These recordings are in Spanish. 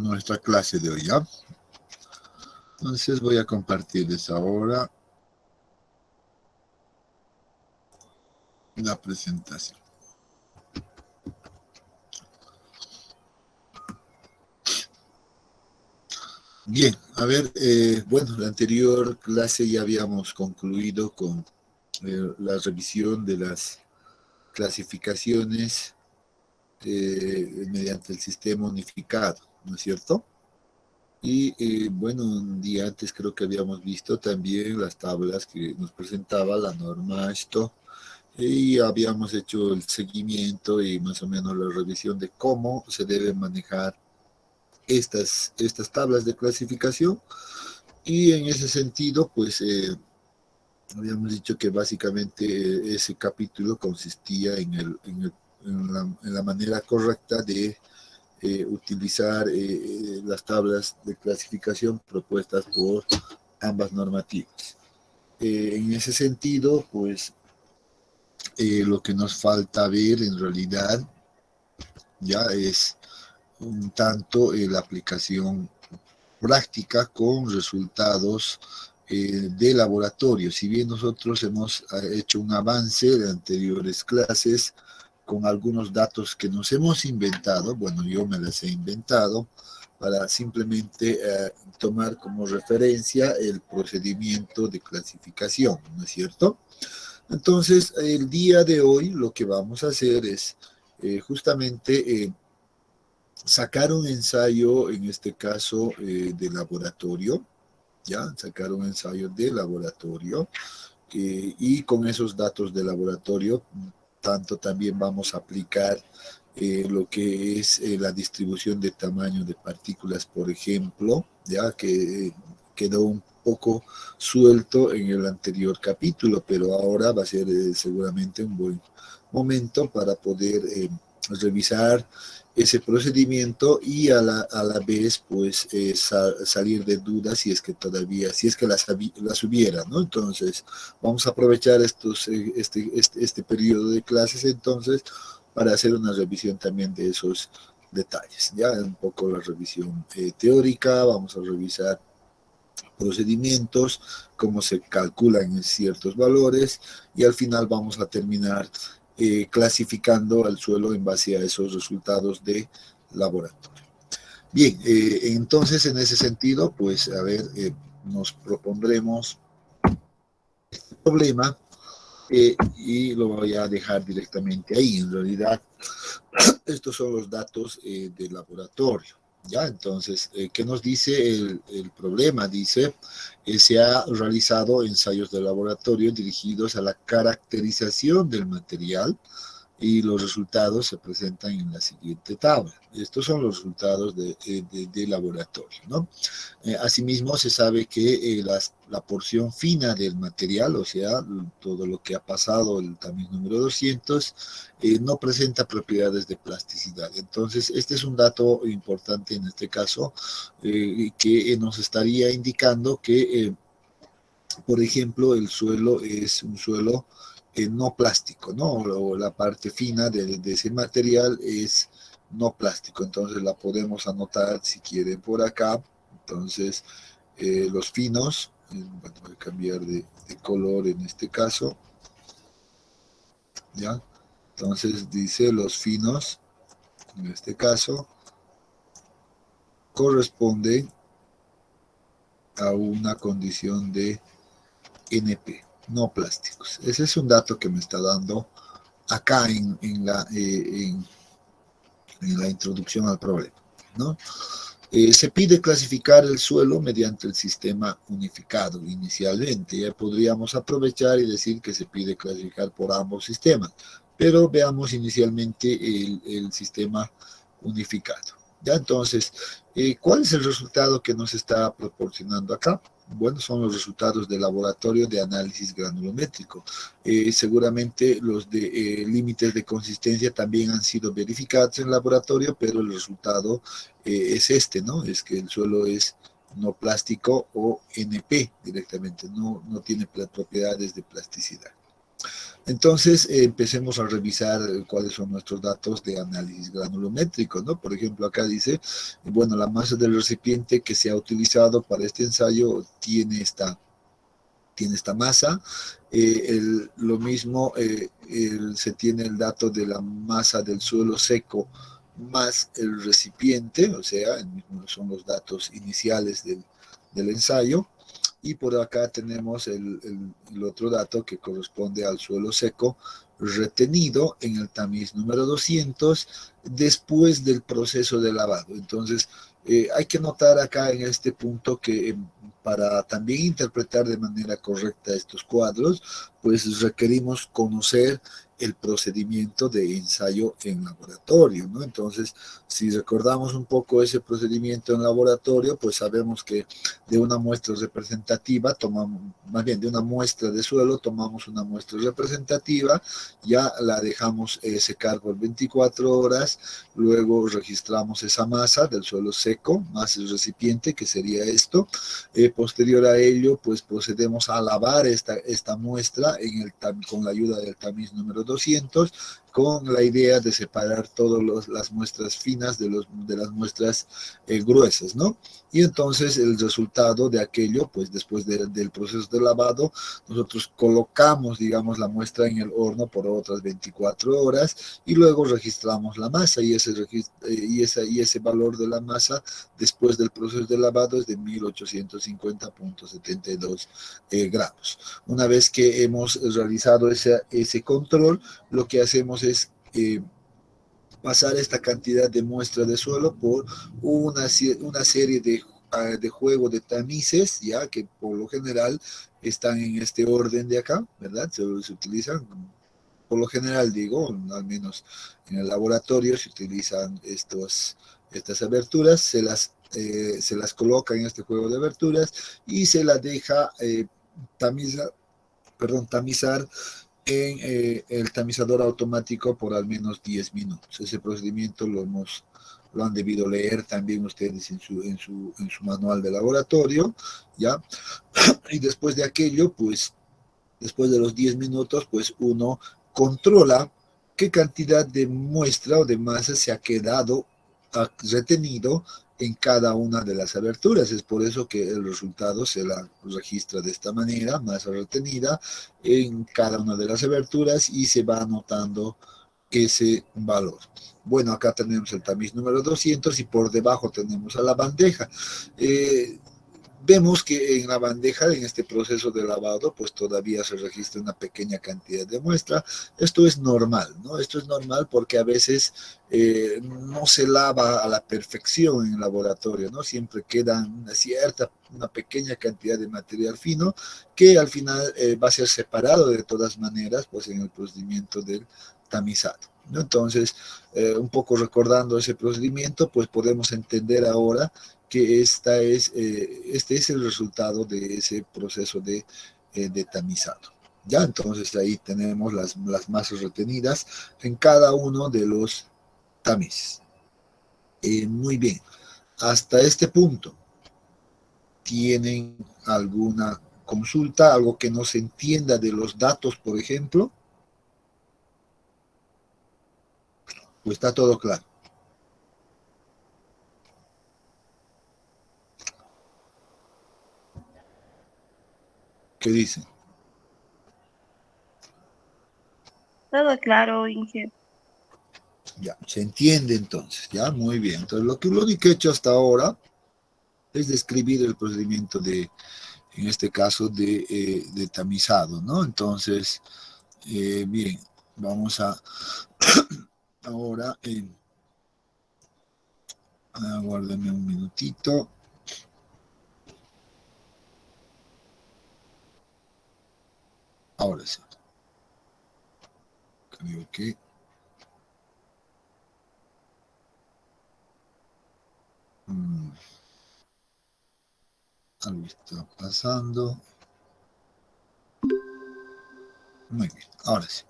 nuestra clase de hoy, ¿ya? Entonces voy a compartirles ahora la presentación. Bien, a ver, bueno, la anterior clase ya habíamos concluido con la revisión de las clasificaciones mediante el sistema unificado, ¿no es cierto? Y bueno, un día antes creo que habíamos visto también las tablas que nos presentaba la norma esto, y habíamos hecho el seguimiento y más o menos la revisión de cómo se deben manejar estas tablas de clasificación. Y en ese sentido, pues habíamos dicho que básicamente ese capítulo consistía en la manera correcta de utilizar las tablas de clasificación propuestas por ambas normativas. En ese sentido, pues lo que nos falta ver en realidad ya es un tanto la aplicación práctica con resultados de laboratorio. Si bien nosotros hemos hecho un avance de anteriores clases con algunos datos que nos hemos inventado, bueno, yo me las he inventado, para simplemente tomar como referencia el procedimiento de clasificación, ¿no es cierto? Entonces, el día de hoy lo que vamos a hacer es justamente sacar un ensayo, en este caso de laboratorio, ¿ya? Sacar un ensayo de laboratorio y con esos datos de laboratorio, tanto también vamos a aplicar lo que es la distribución de tamaño de partículas, por ejemplo, ya que quedó un poco suelto en el anterior capítulo, pero ahora va a ser seguramente un buen momento para poder revisar ese procedimiento y a la vez pues salir de dudas si es que todavía, si es que las hubiera, ¿no? Entonces vamos a aprovechar este periodo de clases entonces para hacer una revisión también de esos detalles, ya un poco la revisión teórica, vamos a revisar procedimientos, cómo se calculan ciertos valores y al final vamos a terminar clasificando al suelo en base a esos resultados de laboratorio. Bien, entonces en ese sentido, pues a ver, nos propondremos este problema y lo voy a dejar directamente ahí. En realidad, estos son los datos del laboratorio. ¿Ya? Entonces, ¿qué nos dice el problema? Dice, se ha realizado ensayos de laboratorio dirigidos a la caracterización del material y los resultados se presentan en la siguiente tabla. Estos son los resultados de laboratorio, ¿no? Asimismo, se sabe que la porción fina del material, o sea, todo lo que ha pasado el tamiz número 200, no presenta propiedades de plasticidad. Entonces, este es un dato importante en este caso, que nos estaría indicando que, por ejemplo, el suelo es un suelo no plástico, ¿no? O la parte fina de ese material es no plástico. Entonces la podemos anotar si quieren por acá. Entonces, los finos, bueno, voy a cambiar de color en este caso, ¿ya? Entonces dice los finos, en este caso, corresponden a una condición de NP, no plásticos. Ese es un dato que me está dando acá en la introducción al problema, ¿no? Se pide clasificar el suelo mediante el sistema unificado inicialmente. Ya podríamos aprovechar y decir que se pide clasificar por ambos sistemas, pero veamos inicialmente el sistema unificado. Ya entonces, ¿cuál es el resultado que nos está proporcionando acá? Bueno, son los resultados del laboratorio de análisis granulométrico. Seguramente los de límites de consistencia también han sido verificados en laboratorio, pero el resultado es este, ¿no? Es que el suelo es no plástico o NP directamente, no tiene propiedades de plasticidad. Entonces, empecemos a revisar cuáles son nuestros datos de análisis granulométrico, ¿no? Por ejemplo, acá dice, bueno, la masa del recipiente que se ha utilizado para este ensayo tiene esta masa. Lo mismo, se tiene el dato de la masa del suelo seco más el recipiente, o sea, son los datos iniciales del ensayo. Y por acá tenemos el otro dato que corresponde al suelo seco retenido en el tamiz número 200 después del proceso de lavado. Entonces, hay que notar acá en este punto que para también interpretar de manera correcta estos cuadros, pues requerimos conocer el procedimiento de ensayo en laboratorio, ¿no? Entonces, si recordamos un poco ese procedimiento en laboratorio, pues sabemos que de una muestra representativa, más bien de una muestra de suelo, tomamos una muestra representativa, ya la dejamos secar por 24 horas, luego registramos esa masa del suelo seco, más el recipiente, que sería esto. Posterior a ello, pues procedemos a lavar esta muestra con la ayuda del tamiz número 200, con la idea de separar todas las muestras finas de las muestras gruesas, ¿no? Y entonces el resultado de aquello, pues después del proceso de lavado, nosotros colocamos, digamos, la muestra en el horno por otras 24 horas y luego registramos la masa y ese valor de la masa después del proceso de lavado es de 1850.72 gramos. Una vez que hemos realizado ese control, lo que hacemos es pasar esta cantidad de muestra de suelo por una serie de juego de tamices, ya que por lo general están en este orden de acá, ¿verdad? Se utilizan, por lo general digo, al menos en el laboratorio se utilizan estas aberturas, se las coloca en este juego de aberturas y se la deja tamizar en el tamizador automático por al menos 10 minutos. Ese procedimiento lo han debido leer también ustedes en su manual de laboratorio, ¿ya? Y después de aquello, pues, después de los 10 minutos, pues uno controla qué cantidad de muestra o de masa se ha quedado retenido en cada una de las aberturas. Es por eso que el resultado se la registra de esta manera, masa retenida en cada una de las aberturas y se va anotando ese valor. Bueno, acá tenemos el tamiz número 200 y por debajo tenemos a la bandeja. Vemos que en la bandeja, en este proceso de lavado, pues todavía se registra una pequeña cantidad de muestra. Esto es normal, ¿no? Esto es normal porque a veces no se lava a la perfección en el laboratorio, ¿no? Siempre queda una pequeña cantidad de material fino que al final va a ser separado de todas maneras, pues en el procedimiento del tamizado, ¿no? Entonces, un poco recordando ese procedimiento, pues podemos entender ahora que este es el resultado de ese proceso de tamizado. Ya, entonces ahí tenemos las masas retenidas en cada uno de los tamices. Muy bien, hasta este punto, ¿tienen alguna consulta, algo que no se entienda de los datos, por ejemplo? Pues está todo claro. ¿Qué dicen? Todo claro, Inge. Ya, se entiende entonces, ya, muy bien. Entonces, lo único que he hecho hasta ahora es describir el procedimiento en este caso, de tamizado, ¿no? Entonces, bien, vamos a ahora, aguárdame un minutito. Ahora sí. Creo que algo está pasando. Muy bien, ahora sí.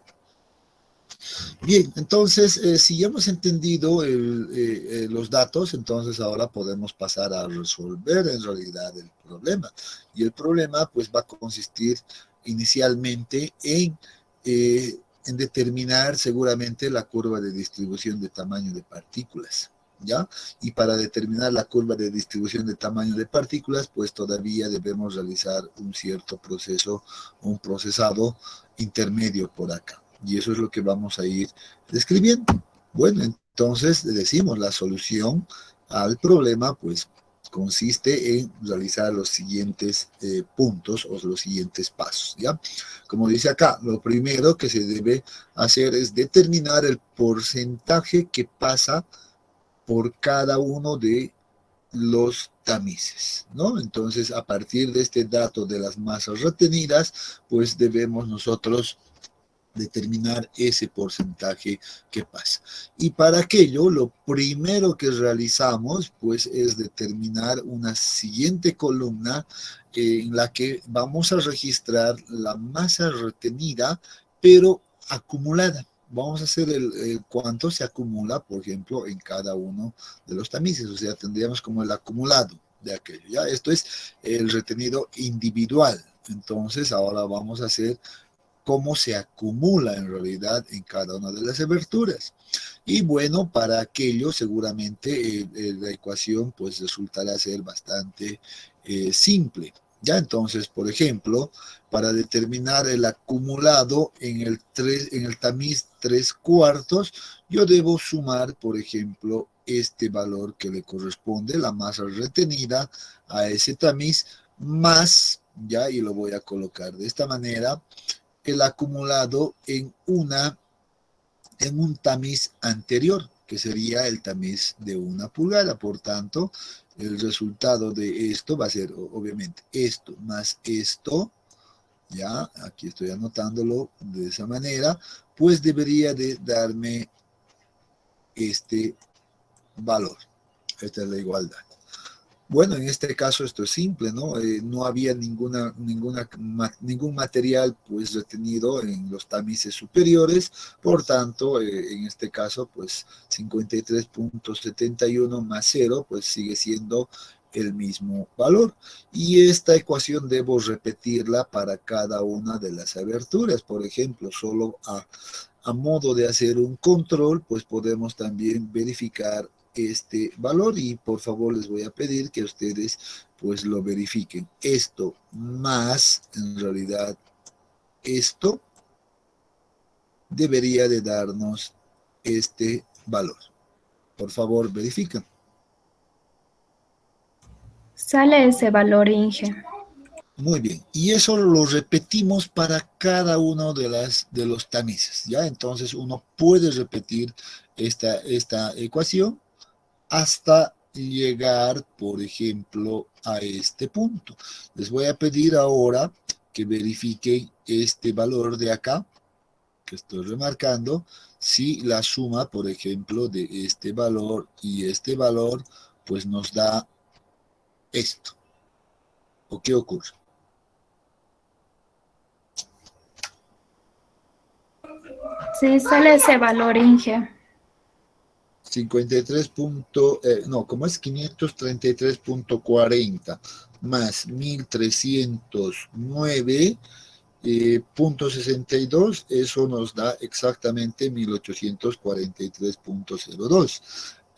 Bien, entonces, si ya hemos entendido los datos, entonces ahora podemos pasar a resolver en realidad el problema. Y el problema pues va a consistir inicialmente en en determinar seguramente la curva de distribución de tamaño de partículas, ¿ya? Y para determinar la curva de distribución de tamaño de partículas, pues todavía debemos realizar un cierto proceso, un procesado intermedio por acá. Y eso es lo que vamos a ir describiendo. Bueno, entonces decimos la solución al problema, pues consiste en realizar los siguientes puntos o los siguientes pasos, ¿ya? Como dice acá, lo primero que se debe hacer es determinar el porcentaje que pasa por cada uno de los tamices, ¿no? Entonces, a partir de este dato de las masas retenidas, pues debemos nosotros determinar ese porcentaje que pasa. Y para aquello, lo primero que realizamos, pues, es determinar una siguiente columna en la que vamos a registrar la masa retenida, pero acumulada. Vamos a hacer el cuánto se acumula, por ejemplo, en cada uno de los tamices. O sea, tendríamos como el acumulado de aquello. ¿Ya? Esto es el retenido individual. Entonces, ahora vamos a hacer cómo se acumula en realidad en cada una de las aberturas. Y bueno, para aquello seguramente la ecuación pues resultará ser bastante simple. Ya entonces, por ejemplo, para determinar el acumulado en el tamiz 3/4, yo debo sumar, por ejemplo, este valor que le corresponde, la masa retenida a ese tamiz, más, ya, y lo voy a colocar de esta manera, el acumulado en un tamiz anterior, que sería el tamiz de 1 pulgada. Por tanto, el resultado de esto va a ser, obviamente, esto más esto, ya, aquí estoy anotándolo de esa manera, pues debería de darme este valor. Esta es la igualdad. Bueno, en este caso esto es simple, ¿no? No había ningún material pues retenido en los tamices superiores, por tanto, en este caso, pues 53.71 más 0, pues sigue siendo el mismo valor. Y esta ecuación debo repetirla para cada una de las aberturas. Por ejemplo, solo a modo de hacer un control, pues podemos también verificar este valor y por favor les voy a pedir que ustedes pues lo verifiquen. Esto más en realidad esto debería de darnos este valor. Por favor, verifiquen. Sale ese valor, Inge. Muy bien, y eso lo repetimos para cada uno de los tamices, ¿ya? Entonces uno puede repetir esta ecuación hasta llegar, por ejemplo, a este punto. Les voy a pedir ahora que verifiquen este valor de acá, que estoy remarcando, si la suma, por ejemplo, de este valor y este valor, pues nos da esto. ¿O qué ocurre? Sí, sale ese valor, Inge. 53 no, como es 533.40 más 1309.62, eso nos da exactamente 1843.02.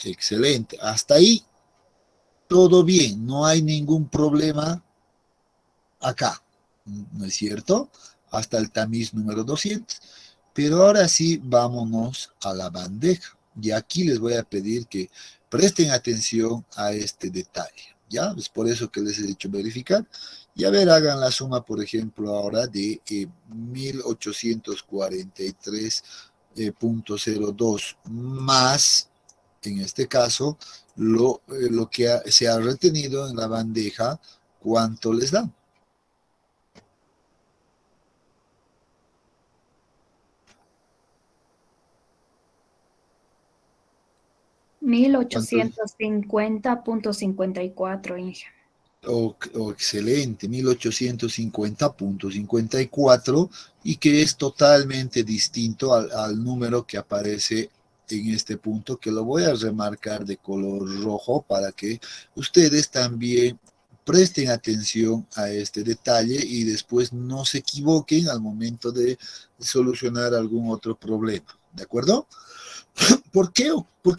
Excelente. Hasta ahí todo bien, no hay ningún problema acá, ¿no es cierto? Hasta el tamiz número 200. Pero ahora sí, vámonos a la bandeja. Y aquí les voy a pedir que presten atención a este detalle. ¿Ya? Es por eso que les he dicho verificar. Y a ver, hagan la suma, por ejemplo, ahora de 1843.02 más, en este caso, lo que se ha retenido en la bandeja, ¿cuánto les da? ¿Cuánto? 1850.54, Inge. Excelente, 1850.54, y que es totalmente distinto al número que aparece en este punto, que lo voy a remarcar de color rojo para que ustedes también presten atención a este detalle y después no se equivoquen al momento de solucionar algún otro problema. ¿De acuerdo? ¿Por qué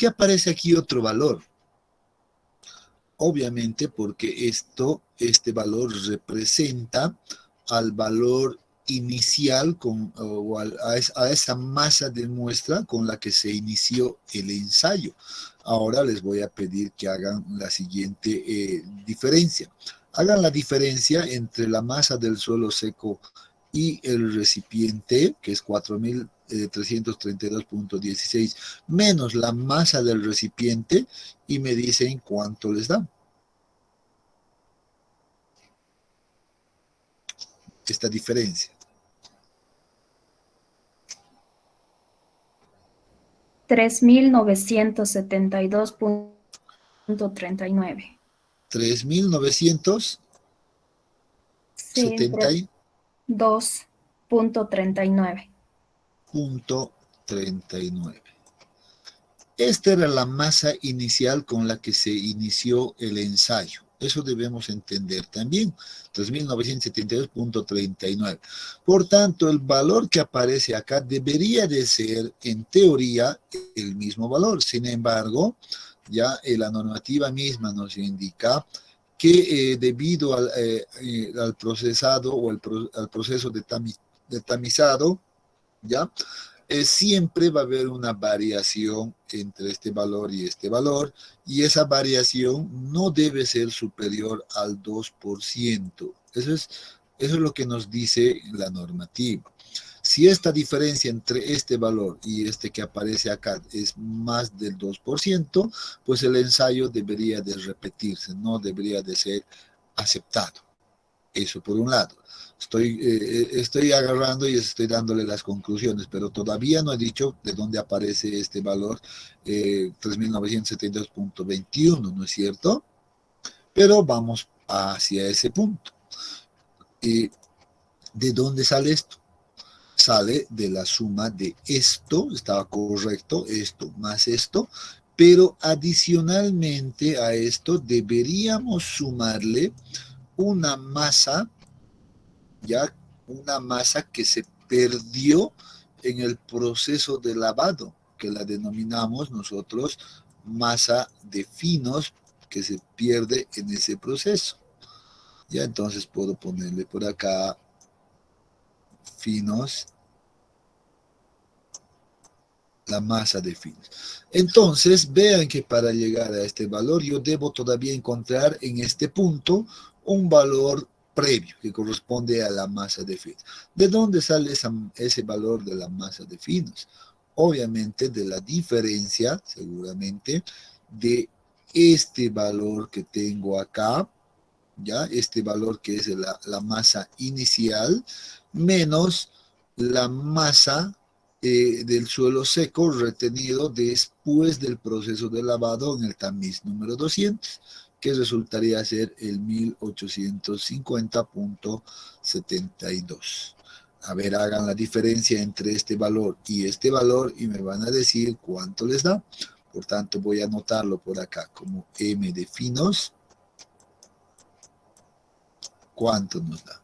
aparece aquí otro valor? Obviamente porque este valor representa al valor inicial a esa masa de muestra con la que se inició el ensayo. Ahora les voy a pedir que hagan la siguiente diferencia. Hagan la diferencia entre la masa del suelo seco y el recipiente, que es 4.332.16, menos la masa del recipiente, y me dicen cuánto les da. Esta diferencia. 3.972.39. 3.970 2.39. .39. Esta era la masa inicial con la que se inició el ensayo. Eso debemos entender también. 3.972.39. Por tanto, el valor que aparece acá debería de ser, en teoría, el mismo valor. Sin embargo, ya la normativa misma nos indica que debido al procesado o al proceso de tamizado, ¿ya? Siempre va a haber una variación entre este valor y este valor, y esa variación no debe ser superior al 2%. Eso es lo que nos dice la normativa. Si esta diferencia entre este valor y este que aparece acá es más del 2%, pues el ensayo debería de repetirse, no debería de ser aceptado. Eso por un lado. Estoy agarrando y estoy dándole las conclusiones, pero todavía no he dicho de dónde aparece este valor 3.972.21, ¿no es cierto? Pero vamos hacia ese punto. ¿De dónde sale esto? Sale de la suma de esto, estaba correcto, esto más esto, pero adicionalmente a esto deberíamos sumarle una masa, ya una masa que se perdió en el proceso de lavado, que la denominamos nosotros masa de finos, que se pierde en ese proceso. Ya entonces puedo ponerle por acá finos, la masa de finos. Entonces vean que para llegar a este valor yo debo todavía encontrar en este punto un valor previo que corresponde a la masa de finos. ¿De dónde sale ese valor de la masa de finos? Obviamente de la diferencia, seguramente, de este valor que tengo acá, ya este valor que es la masa inicial, menos la masa del suelo seco retenido después del proceso de lavado en el tamiz número 200, que resultaría ser el 1850.72. A ver, hagan la diferencia entre este valor y este valor y me van a decir cuánto les da. Por tanto, voy a anotarlo por acá como M de finos. ¿Cuánto nos da?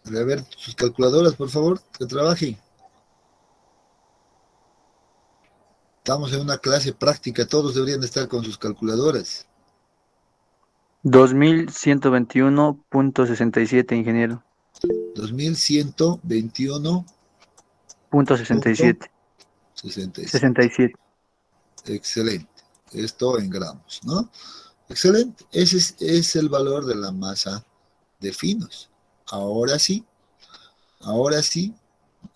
A ver, sus calculadoras, por favor, que trabajen. Estamos en una clase práctica, todos deberían estar con sus calculadoras. 2121.67, ingeniero. 2121.67. 67. Excelente. Esto en gramos, ¿no? Excelente. Ese es el valor de la masa de finos. Ahora sí,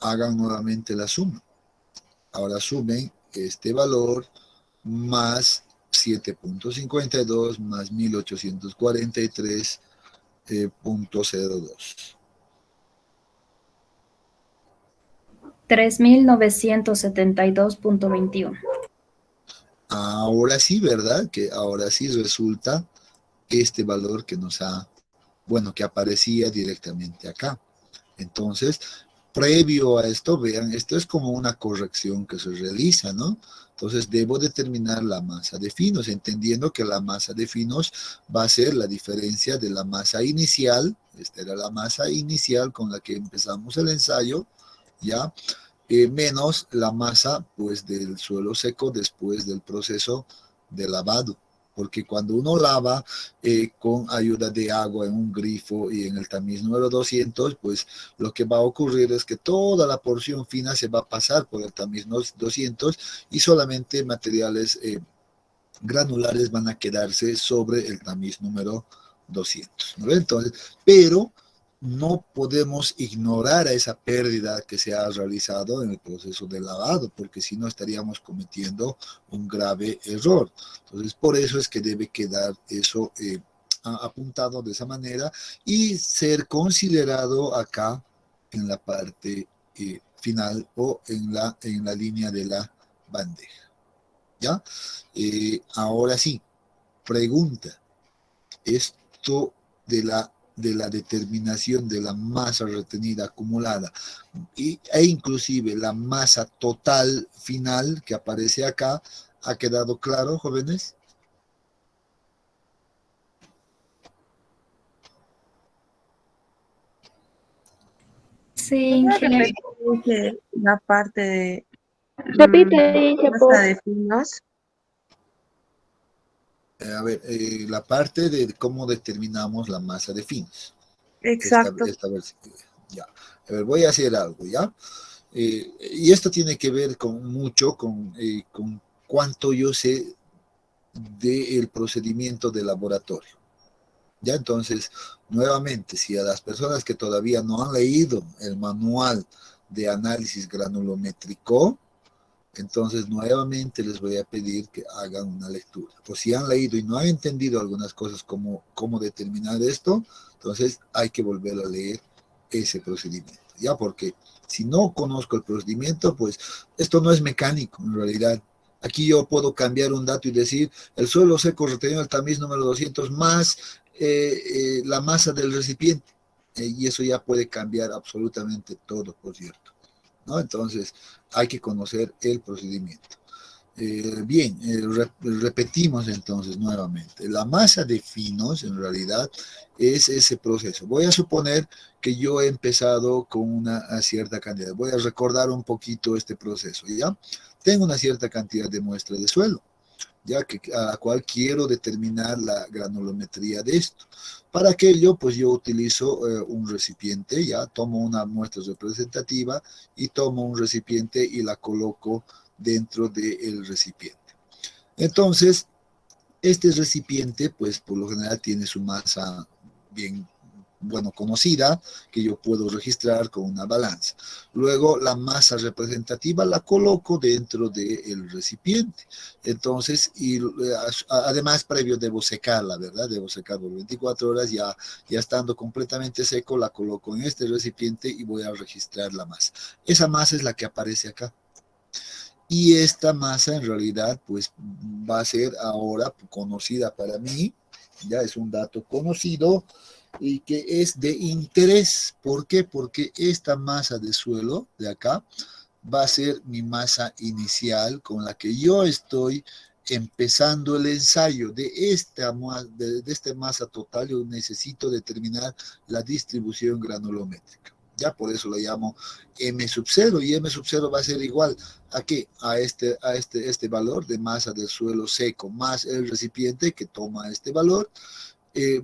hagan nuevamente la suma. Ahora sumen este valor más 7.52 más 1843.02. 3.972.21. Ahora sí, ¿verdad? Que ahora sí resulta este valor que nos ha, bueno, que aparecía directamente acá. Entonces, previo a esto, vean, esto es como una corrección que se realiza, ¿no? Entonces, debo determinar la masa de finos, entendiendo que la masa de finos va a ser la diferencia de la masa inicial, esta era la masa inicial con la que empezamos el ensayo, ¿ya? Menos la masa, pues, del suelo seco después del proceso de lavado. Porque cuando uno lava con ayuda de agua en un grifo y en el tamiz número 200, pues lo que va a ocurrir es que toda la porción fina se va a pasar por el tamiz 200 y solamente materiales granulares van a quedarse sobre el tamiz número 200, ¿no? Entonces, pero no podemos ignorar a esa pérdida que se ha realizado en el proceso de lavado, porque si no estaríamos cometiendo un grave error. Entonces, por eso es que debe quedar eso apuntado de esa manera y ser considerado acá en la parte final o en la línea de la bandeja. ¿Ya? Ahora sí, pregunta, esto de la determinación de la masa retenida acumulada e inclusive la masa total final que aparece acá, ¿ha quedado claro, jóvenes? Sí, ¿Puedes ingeniero. repetir la parte de Repite, masa de finos? A ver, la parte de cómo determinamos la masa de finos. Exacto. Ya. A ver, voy a hacer algo, ¿ya? Y esto tiene que ver mucho con cuánto yo sé del procedimiento de laboratorio. Ya, entonces, nuevamente, si a las personas que todavía no han leído el manual de análisis granulométrico, entonces nuevamente les voy a pedir que hagan una lectura. O si han leído y no han entendido algunas cosas como cómo determinar esto, entonces hay que volver a leer ese procedimiento, ¿ya? Porque si no conozco el procedimiento, pues esto no es mecánico en realidad. Aquí yo puedo cambiar un dato y decir, el suelo seco retenido el tamiz número 200 más la masa del recipiente. Y eso ya puede cambiar absolutamente todo, por cierto, ¿no? Entonces, hay que conocer el procedimiento. Bien, repetimos entonces nuevamente. La masa de finos, en realidad, es ese proceso. Voy a suponer que yo he empezado con una cierta cantidad. Voy a recordar un poquito este proceso, ¿ya? Tengo una cierta cantidad de muestras de suelo, ya que a la cual quiero determinar la granulometría de esto. Para aquello, pues yo utilizo un recipiente, ya tomo una muestra representativa y tomo un recipiente y la coloco dentro del recipiente. Entonces, este recipiente, pues por lo general tiene su masa bien, bueno, conocida, que yo puedo registrar con una balanza. Luego, la masa representativa la coloco dentro del recipiente. Entonces, y además, previo debo secarla, ¿verdad? Debo secar por 24 horas, ya estando completamente seco, la coloco en este recipiente y voy a registrar la masa. Esa masa es la que aparece acá. Y esta masa en realidad pues va a ser ahora conocida para mí, ya es un dato conocido y que es de interés. ¿Por qué? Porque esta masa de suelo de acá va a ser mi masa inicial con la que yo estoy empezando el ensayo de esta masa total. Yo necesito determinar la distribución granulométrica. Ya por eso lo llamo M sub 0, y M sub 0 va a ser igual a qué? A este valor de masa del suelo seco más el recipiente que toma este valor,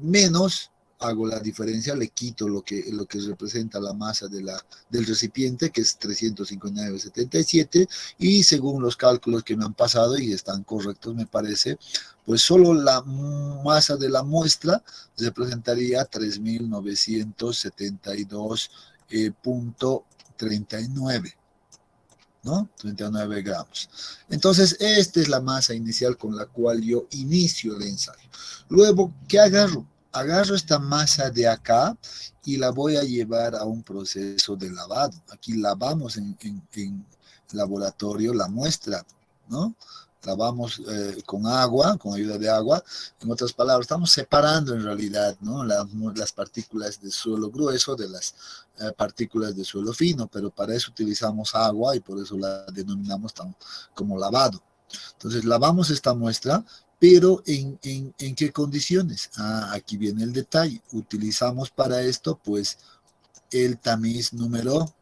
menos, hago la diferencia, le quito lo que representa la masa del recipiente, que es 359,77, y según los cálculos que me han pasado, y están correctos me parece, pues solo la masa de la muestra representaría 3.972,39, ¿no? 39 gramos. Entonces, esta es la masa inicial con la cual yo inicio el ensayo. Luego, ¿qué agarro? Agarro esta masa de acá y la voy a llevar a un proceso de lavado. Aquí lavamos en laboratorio la muestra, ¿no? lavamos con agua, con ayuda de agua. En otras palabras, estamos separando en realidad, ¿no? Las partículas de suelo grueso de las partículas de suelo fino, pero para eso utilizamos agua y por eso la denominamos como lavado. Entonces, lavamos esta muestra, pero ¿en qué condiciones? Aquí viene el detalle. Utilizamos para esto, pues, el tamiz número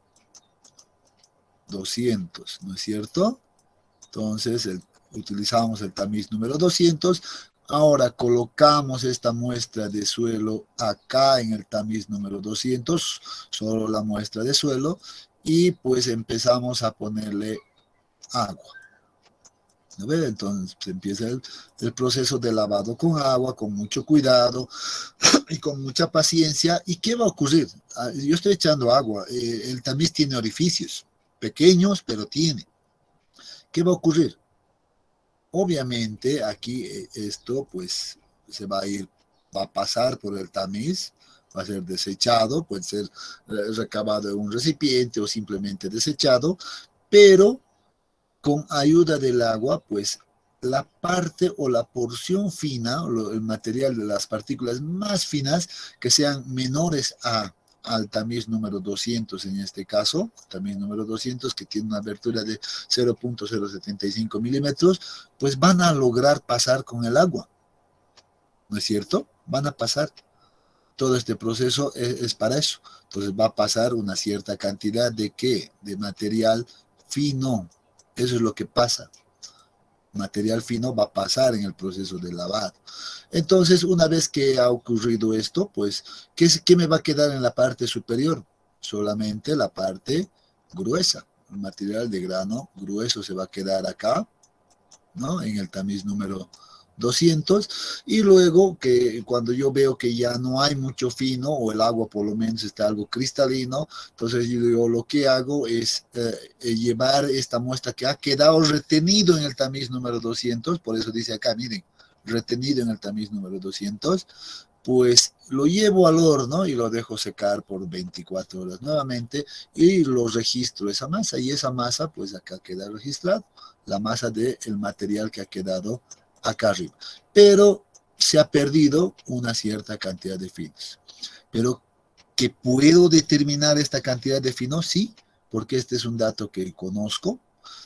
200, ¿no es cierto? Entonces, utilizamos el tamiz número 200. Ahora colocamos esta muestra de suelo acá en el tamiz número 200, solo la muestra de suelo, y pues empezamos a ponerle agua. ¿No ve? Entonces empieza el proceso de lavado con agua, con mucho cuidado y con mucha paciencia. ¿Y qué va a ocurrir? Yo estoy echando agua, el tamiz tiene orificios, pequeños, pero tiene. ¿Qué va a ocurrir? Obviamente aquí esto pues se va a pasar por el tamiz, va a ser desechado, puede ser recabado en un recipiente o simplemente desechado, pero con ayuda del agua, pues la parte o la porción fina, el material de las partículas más finas, que sean menores al tamiz número 200 en este caso, tamiz número 200 que tiene una abertura de 0.075 milímetros, pues van a lograr pasar con el agua, ¿no es cierto? Van a pasar. Todo este proceso es para eso. Entonces va a pasar una cierta cantidad de ¿qué? De material fino. Eso es lo que pasa. Material fino va a pasar en el proceso de lavado. Entonces, una vez que ha ocurrido esto, pues, ¿qué me va a quedar en la parte superior? Solamente la parte gruesa. El material de grano grueso se va a quedar acá, ¿no? En el tamiz número 200, y luego que cuando yo veo que ya no hay mucho fino o el agua por lo menos está algo cristalino, entonces yo lo que hago es llevar esta muestra que ha quedado retenido en el tamiz número 200, por eso dice acá, miren, retenido en el tamiz número 200, pues lo llevo al horno y lo dejo secar por 24 horas nuevamente y lo registro esa masa, y esa masa pues acá queda registrado, la masa del material que ha quedado acá arriba, pero se ha perdido una cierta cantidad de finos. Pero que puedo determinar esta cantidad de finos, sí, porque este es un dato que conozco.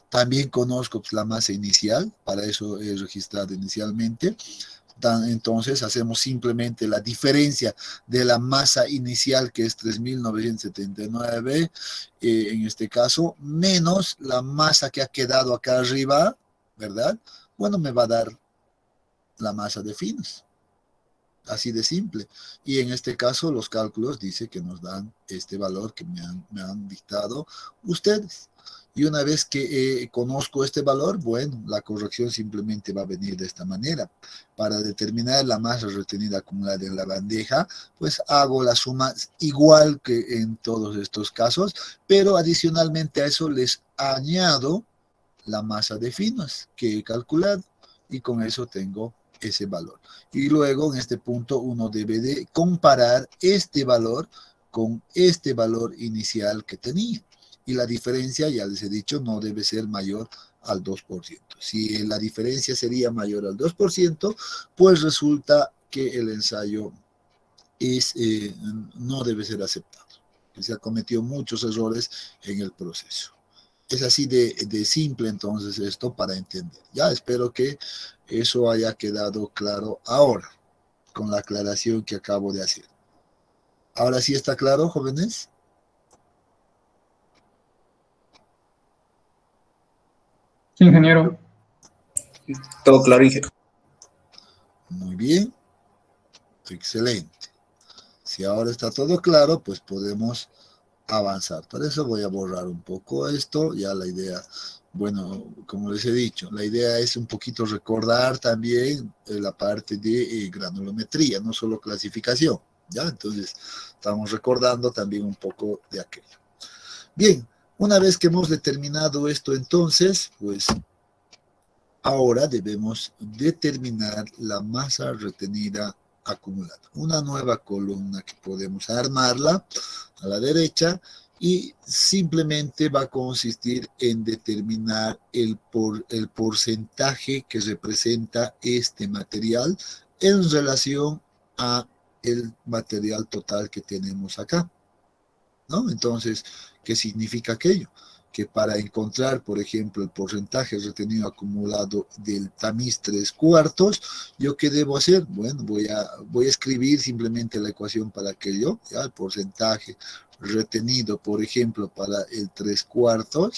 También conozco pues, la masa inicial, para eso he registrado inicialmente. Entonces hacemos simplemente la diferencia de la masa inicial, que es 3.979, en este caso, menos la masa que ha quedado acá arriba, ¿verdad? Bueno, me va a dar la masa de finos. Así de simple. Y en este caso los cálculos dice que nos dan este valor que me han dictado ustedes. Y una vez que conozco este valor, bueno, la corrección simplemente va a venir de esta manera. Para determinar la masa retenida acumulada en la bandeja, pues hago la suma igual que en todos estos casos, pero adicionalmente a eso les añado la masa de finos que he calculado y con eso tengo ese valor. Y luego en este punto uno debe de comparar este valor con este valor inicial que tenía. Y la diferencia, ya les he dicho, no debe ser mayor al 2%. Si la diferencia sería mayor al 2%, pues resulta que el ensayo no debe ser aceptado. Se ha cometido muchos errores en el proceso. Es así de simple entonces esto para entender. Ya espero que eso haya quedado claro ahora, con la aclaración que acabo de hacer. ¿Ahora sí está claro, jóvenes? Sí, ingeniero. Todo claro, ingeniero. Muy bien. Excelente. Si ahora está todo claro, pues podemos avanzar. Por eso voy a borrar un poco esto. Ya la idea, bueno, como les he dicho, la idea es un poquito recordar también la parte de granulometría, no solo clasificación. ¿Ya? Entonces, estamos recordando también un poco de aquello. Bien, una vez que hemos determinado esto, entonces, pues ahora debemos determinar la masa retenida acumulada. Una nueva columna que podemos armarla a la derecha y simplemente va a consistir en determinar el porcentaje que representa este material en relación a el material total que tenemos acá, ¿no? Entonces, ¿qué significa aquello? Que para encontrar, por ejemplo, el porcentaje retenido acumulado del tamiz 3/4, ¿yo qué debo hacer? Bueno, voy a escribir simplemente la ecuación para aquello, ¿ya? El porcentaje retenido, por ejemplo, para el 3/4,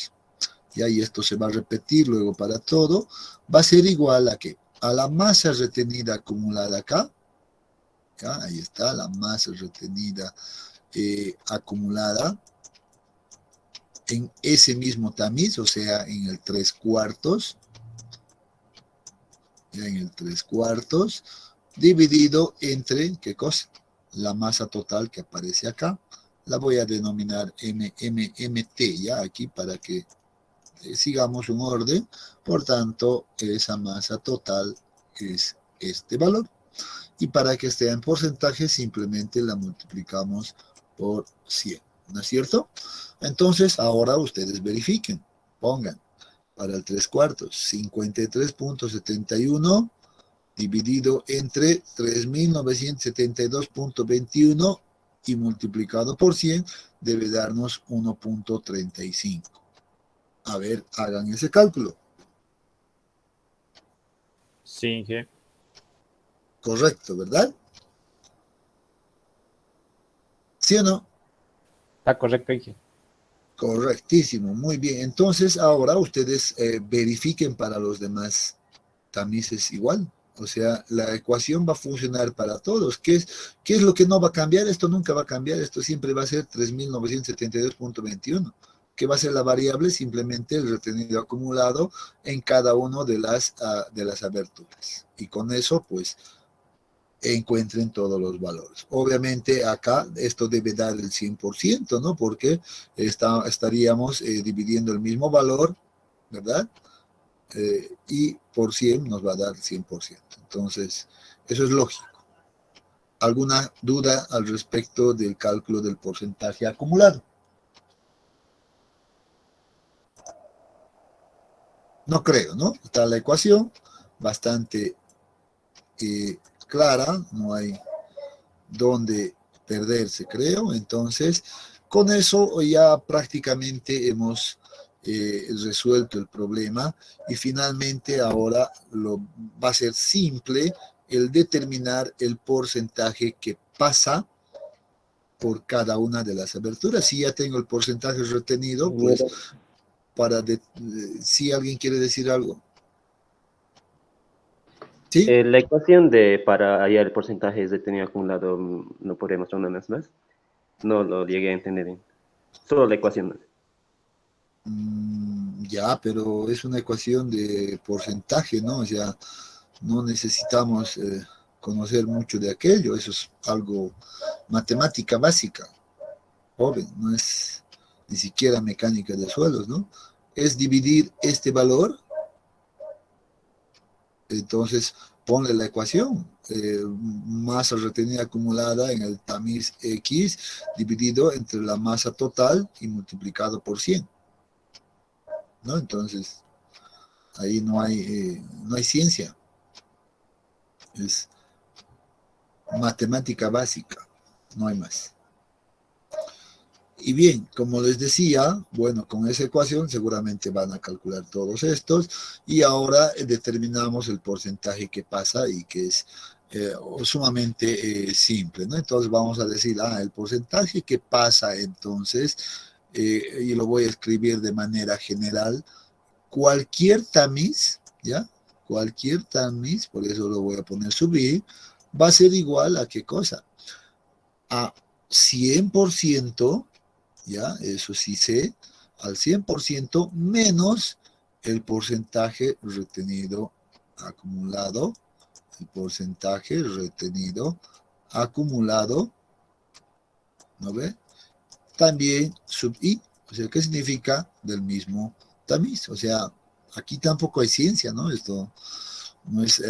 ¿ya? Y esto se va a repetir luego para todo, va a ser igual a ¿qué? A la masa retenida acumulada acá, ¿ya? Ahí está, la masa retenida acumulada en ese mismo tamiz, o sea, en el 3/4, ya en el 3/4, dividido entre, ¿qué cosa? La masa total que aparece acá, la voy a denominar MMMT, ya aquí para que sigamos un orden, por tanto, esa masa total es este valor, y para que esté en porcentaje simplemente la multiplicamos por 100, ¿no es cierto? Entonces, ahora ustedes verifiquen, pongan para el 3/4, 53.71 dividido entre 3.972.21 y multiplicado por 100 debe darnos 1.35. A ver, hagan ese cálculo. Sí, Inge. Correcto, ¿verdad? ¿Sí o no? Está correcto, Inge. Correctísimo, muy bien. Entonces, ahora ustedes verifiquen para los demás tamices igual. O sea, la ecuación va a funcionar para todos. ¿Qué es lo que no va a cambiar? Esto nunca va a cambiar. Esto siempre va a ser 3.972.21. ¿Qué va a ser la variable? Simplemente el retenido acumulado en cada uno de las aberturas. Y con eso, pues, encuentren todos los valores. Obviamente acá esto debe dar el 100%, ¿no? Porque estaríamos dividiendo el mismo valor, ¿verdad? Y por 100 nos va a dar 100%. Entonces, eso es lógico. ¿Alguna duda al respecto del cálculo del porcentaje acumulado? No creo, ¿no? Está la ecuación bastante clara, no hay dónde perderse, creo. Entonces, con eso ya prácticamente hemos resuelto el problema y finalmente ahora va a ser simple el determinar el porcentaje que pasa por cada una de las aberturas. Si ya tengo el porcentaje retenido, pues si alguien quiere decir algo. ¿Sí? La ecuación para hallar el porcentaje retenido acumulado, ¿no podemos una vez más? No lo llegué a entender bien. Solo la ecuación. Ya, pero es una ecuación de porcentaje, ¿no? O sea, no necesitamos conocer mucho de aquello, eso es algo matemática básica, joven, no es ni siquiera mecánica de suelos, ¿no? Es dividir este valor, entonces ponle la ecuación, masa retenida acumulada en el tamiz X dividido entre la masa total y multiplicado por 100, ¿no? Entonces, ahí no hay ciencia, es matemática básica, no hay más. Y bien, como les decía, bueno, con esa ecuación seguramente van a calcular todos estos y ahora determinamos el porcentaje que pasa y que es sumamente simple, ¿no? Entonces vamos a decir, el porcentaje que pasa entonces, y lo voy a escribir de manera general, cualquier tamiz, ¿ya? Cualquier tamiz, por eso lo voy a poner subir, va a ser igual a ¿qué cosa? A 100%, ¿ya? Eso sí sé, al 100% menos el porcentaje retenido acumulado, el porcentaje retenido acumulado, ¿no ve? También sub i, o sea, ¿qué significa? Del mismo tamiz, o sea, aquí tampoco hay ciencia, ¿no? Esto No es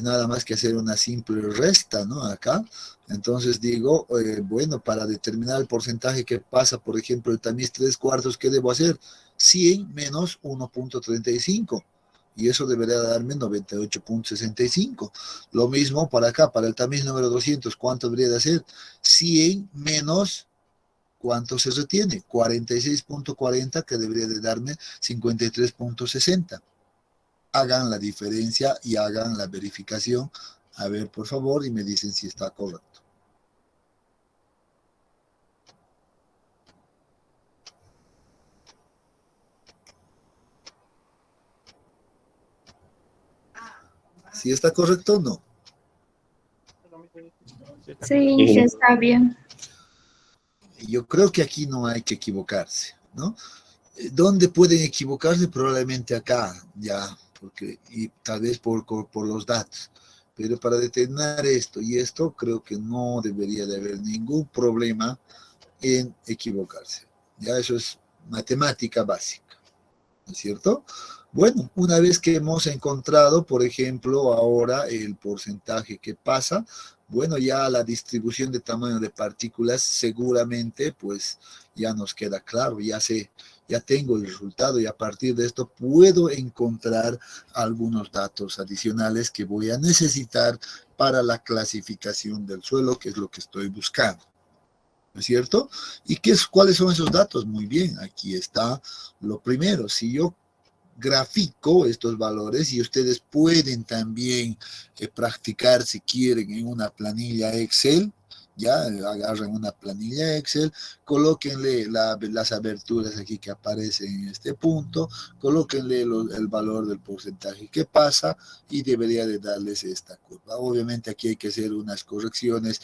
nada más que hacer una simple resta, ¿no? Acá. Entonces digo, bueno, para determinar el porcentaje que pasa, por ejemplo, el tamiz 3/4, ¿qué debo hacer? 100 menos 1.35. Y eso debería darme 98.65. Lo mismo para acá, para el tamiz número 200, ¿cuánto debería de hacer? 100 menos, ¿cuánto se retiene? 46.40, que debería de darme 53.60. Hagan la diferencia y hagan la verificación. A ver, por favor, y me dicen si está correcto. ¿Si está correcto o no? Sí, Inge, está bien. Yo creo que aquí no hay que equivocarse, ¿no? ¿Dónde pueden equivocarse? Probablemente acá, ya, porque, y tal vez por los datos. Pero para determinar esto y esto, creo que no debería de haber ningún problema en equivocarse. Ya eso es matemática básica, ¿no es cierto? Bueno, una vez que hemos encontrado, por ejemplo, ahora el porcentaje que pasa, bueno, ya la distribución de tamaño de partículas seguramente pues ya nos queda claro, ya tengo el resultado y a partir de esto puedo encontrar algunos datos adicionales que voy a necesitar para la clasificación del suelo, que es lo que estoy buscando. ¿No es cierto? ¿Y cuáles son esos datos? Muy bien, aquí está lo primero. Si yo grafico estos valores y ustedes pueden también practicar si quieren en una planilla Excel, ya agarran una planilla Excel, colóquenle las aberturas aquí que aparecen en este punto, colóquenle el valor del porcentaje que pasa y debería de darles esta curva. Obviamente aquí hay que hacer unas correcciones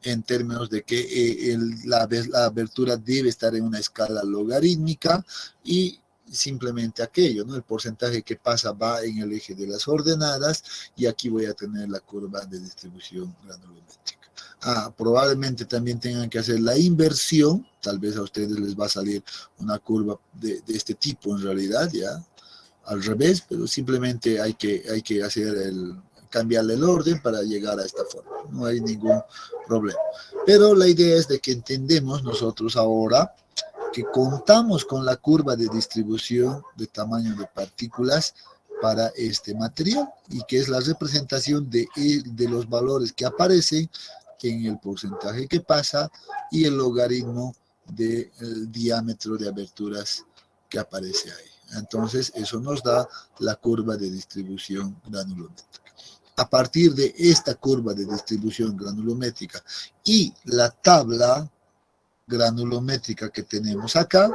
en términos de que la abertura debe estar en una escala logarítmica y simplemente aquello, ¿no? El porcentaje que pasa va en el eje de las ordenadas y aquí voy a tener la curva de distribución granulométrica. Probablemente también tengan que hacer la inversión, tal vez a ustedes les va a salir una curva de este tipo en realidad, ya, al revés, pero simplemente hay que hacer cambiarle el orden para llegar a esta forma, no hay ningún problema. Pero la idea es de que entendemos nosotros ahora que contamos con la curva de distribución de tamaño de partículas para este material y que es la representación de los valores que aparecen en el porcentaje que pasa y el logaritmo del diámetro de aberturas que aparece ahí. Entonces, eso nos da la curva de distribución granulométrica. A partir de esta curva de distribución granulométrica y la tabla granulométrica que tenemos acá,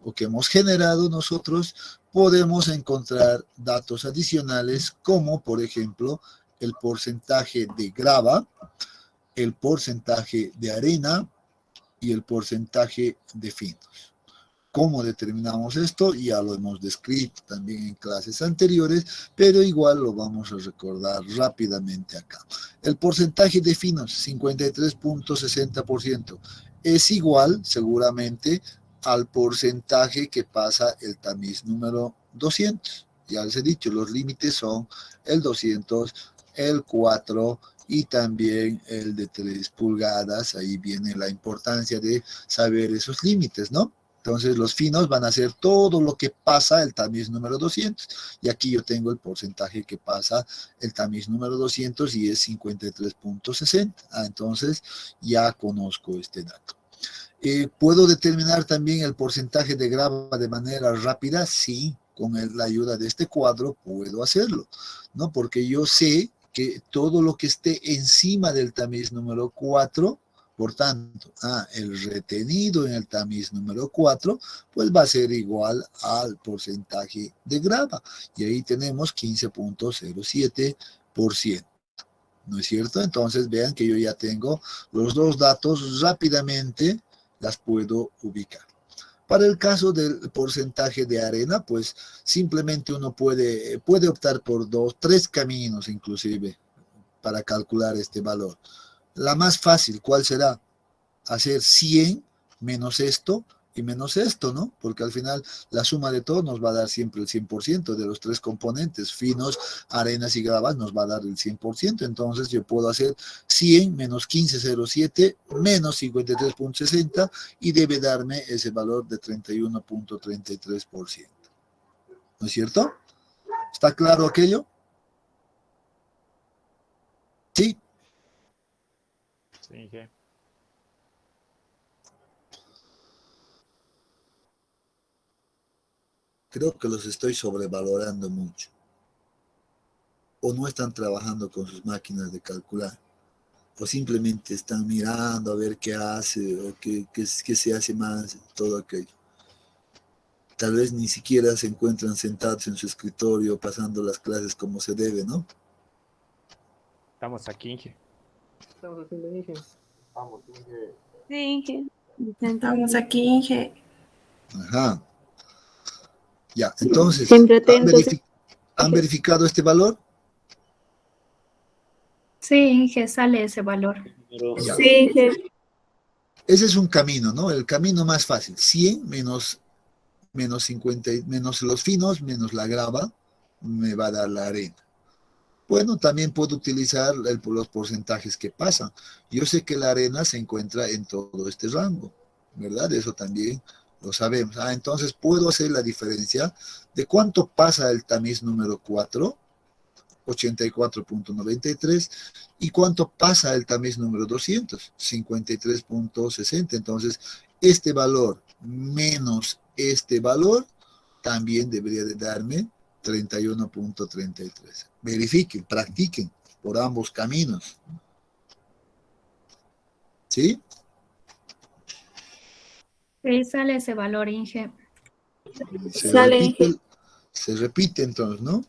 o que hemos generado nosotros, podemos encontrar datos adicionales como, por ejemplo, el porcentaje de grava, el porcentaje de arena y el porcentaje de finos. ¿Cómo determinamos esto? Ya lo hemos descrito también en clases anteriores, pero igual lo vamos a recordar rápidamente acá. El porcentaje de finos, 53.60%, es igual seguramente al porcentaje que pasa el tamiz número 200. Ya les he dicho, los límites son el 200, el 4 y también el de 3 pulgadas. Ahí viene la importancia de saber esos límites, ¿no? Entonces los finos van a hacer todo lo que pasa el tamiz número 200. Y aquí yo tengo el porcentaje que pasa el tamiz número 200 y es 53.60. Entonces ya conozco este dato. ¿Puedo determinar también el porcentaje de grava de manera rápida? Sí, con la ayuda de este cuadro puedo hacerlo, ¿no? Porque yo sé que todo lo que esté encima del tamiz número 4, por tanto, el retenido en el tamiz número 4, pues va a ser igual al porcentaje de grava. Y ahí tenemos 15.07%. ¿No es cierto? Entonces vean que yo ya tengo los dos datos, rápidamente las puedo ubicar. Para el caso del porcentaje de arena, pues simplemente uno puede optar por 2, 3 caminos inclusive para calcular este valor. La más fácil, ¿cuál será? Hacer 100 menos esto y menos esto, ¿no? Porque al final la suma de todo nos va a dar siempre el 100% de los tres componentes, finos, arenas y gravas, nos va a dar el 100%. Entonces yo puedo hacer 100 menos 15,07 menos 53,60 y debe darme ese valor de 31,33%. ¿No es cierto? ¿Está claro aquello? Sí. Sí, Inge. Creo que los estoy sobrevalorando mucho. O no están trabajando con sus máquinas de calcular. O simplemente están mirando a ver qué hace o qué se hace más, todo aquello. Tal vez ni siquiera se encuentran sentados en su escritorio pasando las clases como se debe, ¿no? Estamos aquí, Inge. Estamos haciendo Inge. Sí, Inge. Estamos aquí, Inge. Ajá. Ya, entonces, Siempre atentos. ¿han verificado este valor? Sí, Inge, sale ese valor. Ya. Sí, Inge. Ese es un camino, ¿no? El camino más fácil. 100 menos 50, menos los finos, menos la grava, me va a dar la arena. Bueno, también puedo utilizar los porcentajes que pasan. Yo sé que la arena se encuentra en todo este rango, ¿verdad? Eso también lo sabemos. Entonces puedo hacer la diferencia de cuánto pasa el tamiz número 4, 84,93, y cuánto pasa el tamiz número 200, 53,60. Entonces, este valor menos este valor también debería de darme 31,33. Verifiquen, practiquen por ambos caminos. ¿Sí? Sí, sale ese valor, Inge. Se repite entonces, ¿no?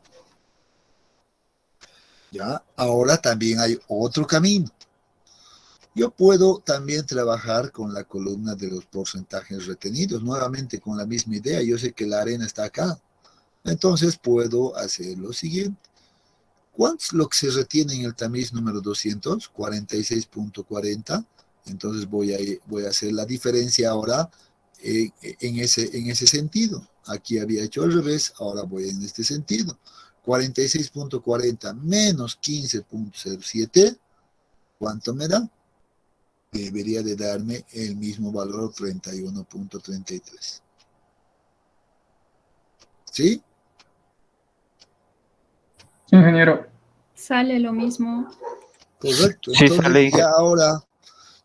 Ya, ahora también hay otro camino. Yo puedo también trabajar con la columna de los porcentajes retenidos, nuevamente con la misma idea. Yo sé que la arena está acá. Entonces puedo hacer lo siguiente. ¿Cuánto es lo que se retiene en el tamiz número 200? 46,40. Entonces voy a hacer la diferencia ahora en ese sentido. Aquí había hecho al revés, ahora voy en este sentido. 46,40 menos 15,07, ¿cuánto me da? Debería de darme el mismo valor, 31,33. ¿Sí? Sí, ingeniero. Sale lo mismo. Correcto. Sí, Entonces sale. ya ahora,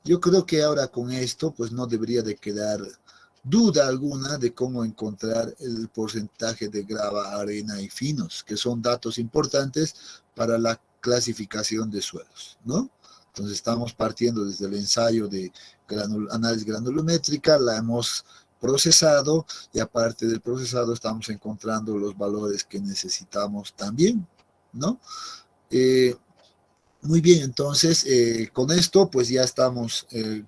yo creo que ahora con esto, pues no debería de quedar duda alguna de cómo encontrar el porcentaje de grava, arena y finos, que son datos importantes para la clasificación de suelos, ¿no? Entonces estamos partiendo desde el ensayo de análisis granulométrica, la hemos procesado y aparte del procesado estamos encontrando los valores que necesitamos también, ¿no? Muy bien, entonces con esto pues ya ya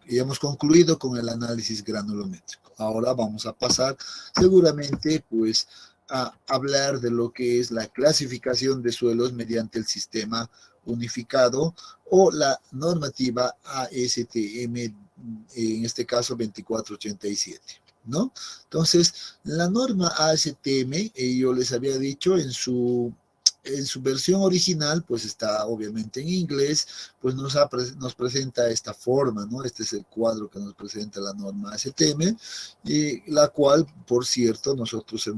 hemos concluido con el análisis granulométrico. Ahora vamos a pasar seguramente pues a hablar de lo que es la clasificación de suelos mediante el sistema unificado o la normativa ASTM, en este caso 2487, ¿no? Entonces, la norma ASTM, yo les había dicho en su versión original, pues está obviamente en inglés, pues nos presenta esta forma, ¿no? Este es el cuadro que nos presenta la norma ASTM, y la cual, por cierto, nosotros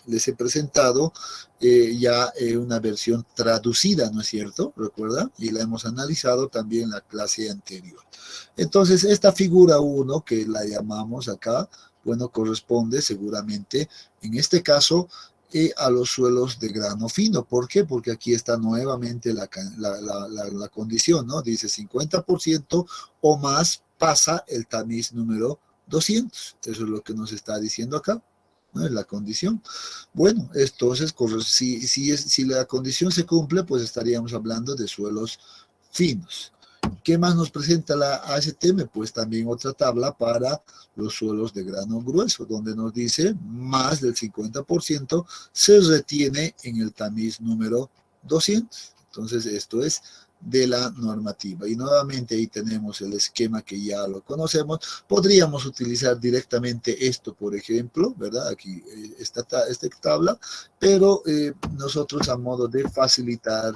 les he presentado ya una versión traducida, ¿no es cierto? ¿Recuerda? Y la hemos analizado también en la clase anterior. Entonces, esta figura 1, que la llamamos acá, bueno, corresponde seguramente, en este caso, a los suelos de grano fino. ¿Por qué? Porque aquí está nuevamente la condición, ¿no? Dice 50% o más pasa el tamiz número 200. Eso es lo que nos está diciendo acá, ¿no? Es la condición. Bueno, entonces, si la condición se cumple, pues estaríamos hablando de suelos finos. ¿Qué más nos presenta la ASTM? Pues también otra tabla para los suelos de grano grueso, donde nos dice más del 50% se retiene en el tamiz número 200. Entonces, esto es de la normativa. Y nuevamente ahí tenemos el esquema que ya lo conocemos. Podríamos utilizar directamente esto, por ejemplo, ¿verdad? Aquí esta tabla, pero nosotros a modo de facilitar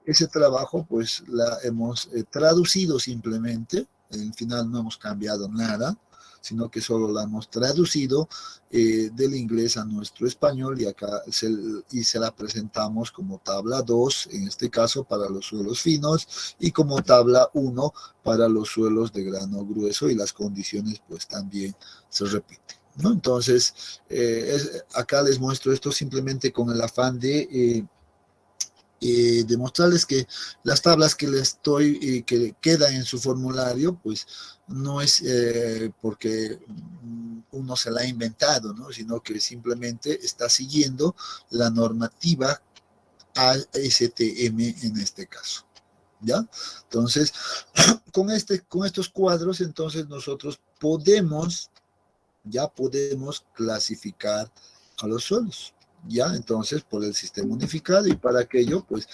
ese trabajo, pues la hemos traducido simplemente. Al final no hemos cambiado nada, sino que solo la hemos traducido del inglés a nuestro español y acá se la presentamos como tabla 2, en este caso para los suelos finos, y como tabla 1 para los suelos de grano grueso, y las condiciones pues también se repiten, ¿no? Entonces, acá les muestro esto simplemente con el afán de demostrarles que las tablas que les estoy, que quedan en su formulario, pues no es porque uno se la ha inventado, ¿no? Sino que simplemente está siguiendo la normativa ASTM en este caso, ¿ya? Entonces, con estos cuadros, entonces nosotros podemos clasificar a los suelos. ¿Ya? Entonces, por el sistema unificado, y para aquello, pues,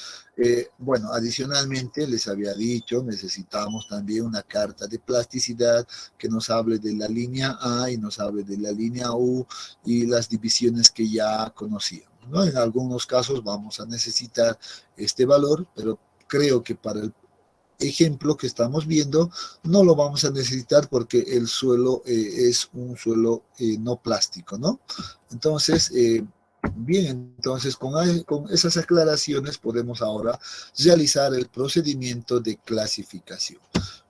bueno, adicionalmente les había dicho, necesitamos también una carta de plasticidad que nos hable de la línea A y nos hable de la línea U y las divisiones que ya conocíamos, ¿no? En algunos casos vamos a necesitar este valor, pero creo que para el ejemplo que estamos viendo no lo vamos a necesitar porque el suelo es un suelo no plástico, ¿no? Entonces, bien, entonces con esas aclaraciones podemos ahora realizar el procedimiento de clasificación.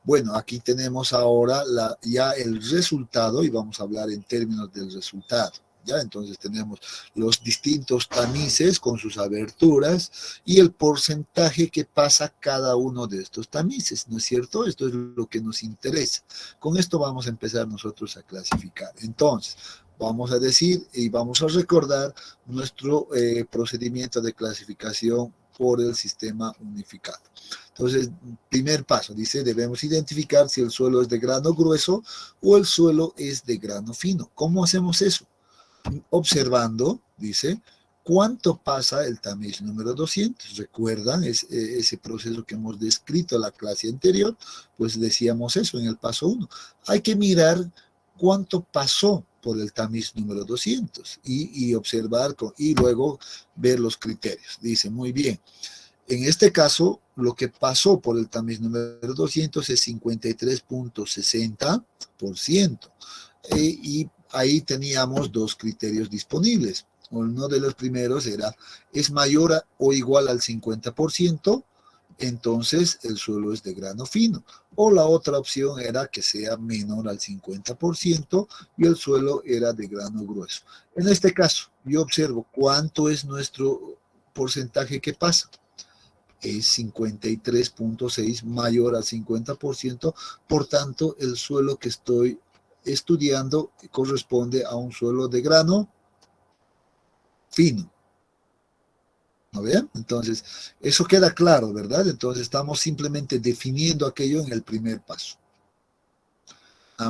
Bueno, aquí tenemos ahora ya el resultado y vamos a hablar en términos del resultado. ¿Ya? Entonces tenemos los distintos tamices con sus aberturas y el porcentaje que pasa cada uno de estos tamices, ¿no es cierto? Esto es lo que nos interesa. Con esto vamos a empezar nosotros a clasificar. Entonces, vamos a decir y vamos a recordar nuestro procedimiento de clasificación por el sistema unificado. Entonces, primer paso, dice, debemos identificar si el suelo es de grano grueso o el suelo es de grano fino. ¿Cómo hacemos eso? Observando, dice, cuánto pasa el tamiz número 200. ¿Recuerdan ese proceso que hemos descrito en la clase anterior? Pues decíamos eso en el paso 1. Hay que mirar cuánto pasó por el tamiz número 200 y observar y luego ver los criterios. Dice, muy bien, en este caso, lo que pasó por el tamiz número 200 es 53.60%. Y ahí teníamos dos criterios disponibles. Uno de los primeros era, es mayor o igual al 50%, entonces el suelo es de grano fino. O la otra opción era que sea menor al 50% y el suelo era de grano grueso. En este caso, yo observo cuánto es nuestro porcentaje que pasa. Es 53.6 mayor al 50%, por tanto, el suelo que estoy estudiando corresponde a un suelo de grano fino. ¿No ven? Entonces, eso queda claro, ¿verdad? Entonces, estamos simplemente definiendo aquello en el primer paso.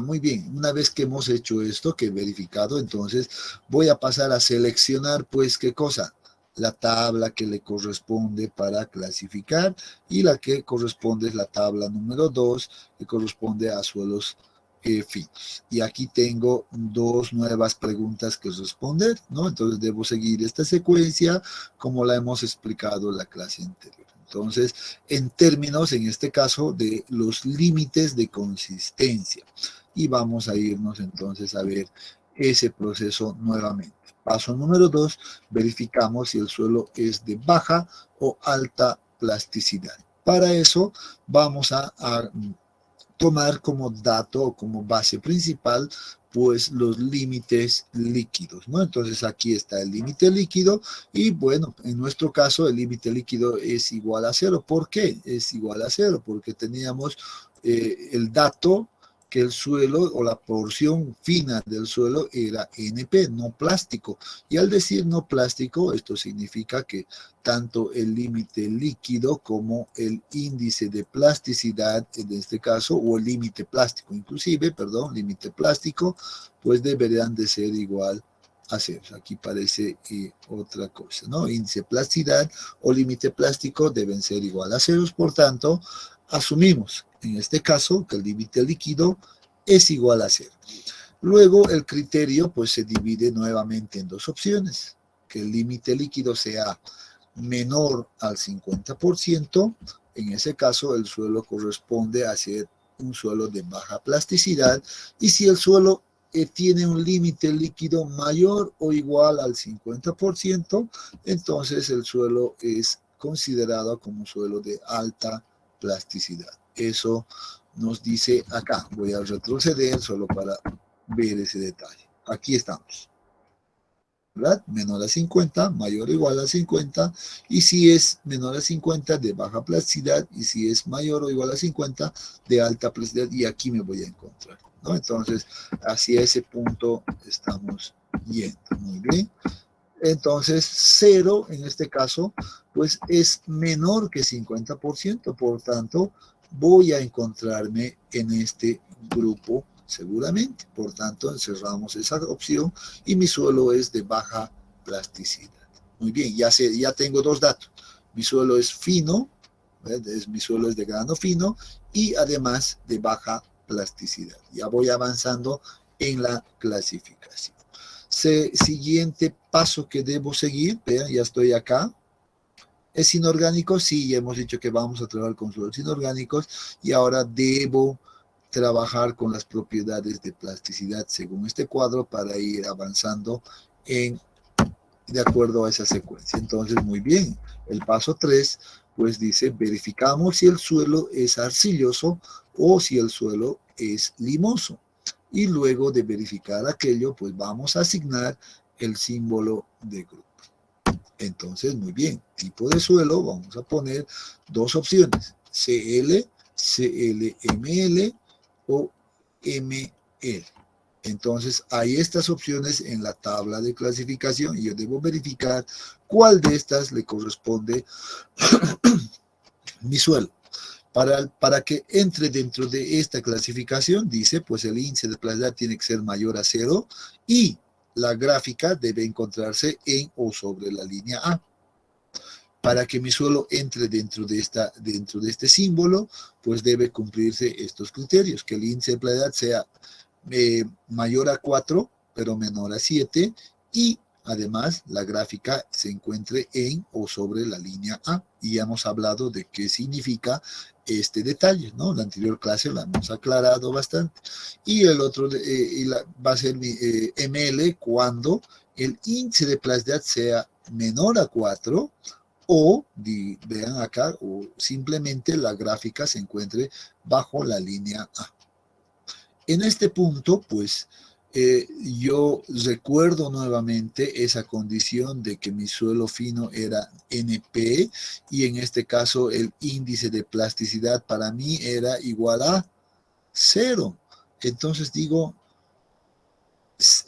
Muy bien, una vez que hemos hecho esto, que he verificado, entonces voy a pasar a seleccionar, pues, ¿qué cosa? La tabla que le corresponde para clasificar y la que corresponde es la tabla número 2, que corresponde a suelos finos. Y aquí tengo dos nuevas preguntas que responder, ¿no? Entonces debo seguir esta secuencia como la hemos explicado en la clase anterior. Entonces, en términos, en este caso, de los límites de consistencia. Y vamos a irnos entonces a ver ese proceso nuevamente. Paso número 2, verificamos si el suelo es de baja o alta plasticidad. Para eso vamos a tomar como dato o como base principal pues los límites líquidos, ¿no? Entonces aquí está el límite líquido y bueno, en nuestro caso el límite líquido es igual a 0. ¿Por qué es igual a 0? Porque teníamos el dato que el suelo o la porción fina del suelo era NP, no plástico. Y al decir no plástico, esto significa que tanto el límite líquido como el índice de plasticidad, en este caso, o el límite plástico inclusive, perdón, límite plástico, pues deberían de ser igual a 0. Aquí parece otra cosa, ¿no? Índice de plasticidad o límite plástico deben ser igual a 0, por tanto, asumimos en este caso que el límite líquido es igual a 0. Luego el criterio pues se divide nuevamente en dos opciones, que el límite líquido sea menor al 50%, en ese caso el suelo corresponde a ser un suelo de baja plasticidad, y si el suelo tiene un límite líquido mayor o igual al 50%, entonces el suelo es considerado como suelo de alta plasticidad. Eso nos dice acá. Voy a retroceder solo para ver ese detalle. Aquí estamos, ¿verdad? Menor a 50, mayor o igual a 50, y si es menor a 50 de baja plasticidad, y si es mayor o igual a 50 de alta plasticidad, y aquí me voy a encontrar, ¿no? Entonces, hacia ese punto estamos yendo. Muy bien. Entonces, 0 en este caso, pues es menor que 50%, por tanto, voy a encontrarme en este grupo seguramente. Por tanto, cerramos esa opción y mi suelo es de baja plasticidad. Muy bien, ya tengo dos datos. Mi suelo es fino, mi suelo es de grano fino y además de baja plasticidad. Ya voy avanzando en la clasificación. Siguiente paso que debo seguir, vean, ya estoy acá. ¿Es inorgánico? Sí, ya hemos dicho que vamos a trabajar con suelos inorgánicos y ahora debo trabajar con las propiedades de plasticidad según este cuadro para ir avanzando de acuerdo a esa secuencia. Entonces, muy bien, el paso 3, pues dice, verificamos si el suelo es arcilloso o si el suelo es limoso. Y luego de verificar aquello, pues vamos a asignar el símbolo de grupo. Entonces, muy bien, tipo de suelo, vamos a poner dos opciones, CL, CLML o ML. Entonces, hay estas opciones en la tabla de clasificación y yo debo verificar cuál de estas le corresponde mi suelo. Para que entre dentro de esta clasificación, dice, pues el índice de plasticidad tiene que ser mayor a 0 y la gráfica debe encontrarse en o sobre la línea A. Para que mi suelo entre dentro de este símbolo, pues debe cumplirse estos criterios, que el índice de plasticidad sea mayor a 4, pero menor a 7, y además la gráfica se encuentre en o sobre la línea A. Y ya hemos hablado de qué significa este detalle, ¿no? La anterior clase la hemos aclarado bastante. Y el otro va a ser ML cuando el índice de plasticidad sea menor a 4 o, vean acá, o simplemente la gráfica se encuentre bajo la línea A. En este punto, pues, yo recuerdo nuevamente esa condición de que mi suelo fino era NP y en este caso el índice de plasticidad para mí era igual a 0. Entonces digo,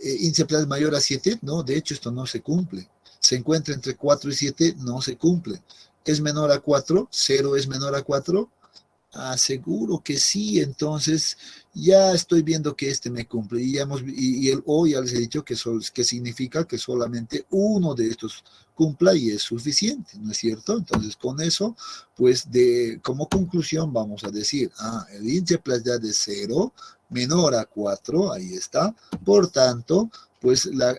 índice de plasticidad mayor a 7, no, de hecho esto no se cumple. Se encuentra entre 4 y 7, no se cumple. ¿Es menor a 4? ¿0 es menor a 4? Seguro que sí, entonces ya estoy viendo que este me cumple y el O ya les he dicho que significa que solamente uno de estos cumpla y es suficiente, ¿no es cierto? Entonces con eso, pues como conclusión vamos a decir, el índice de plasticidad es 0, menor a 4, ahí está, por tanto, pues la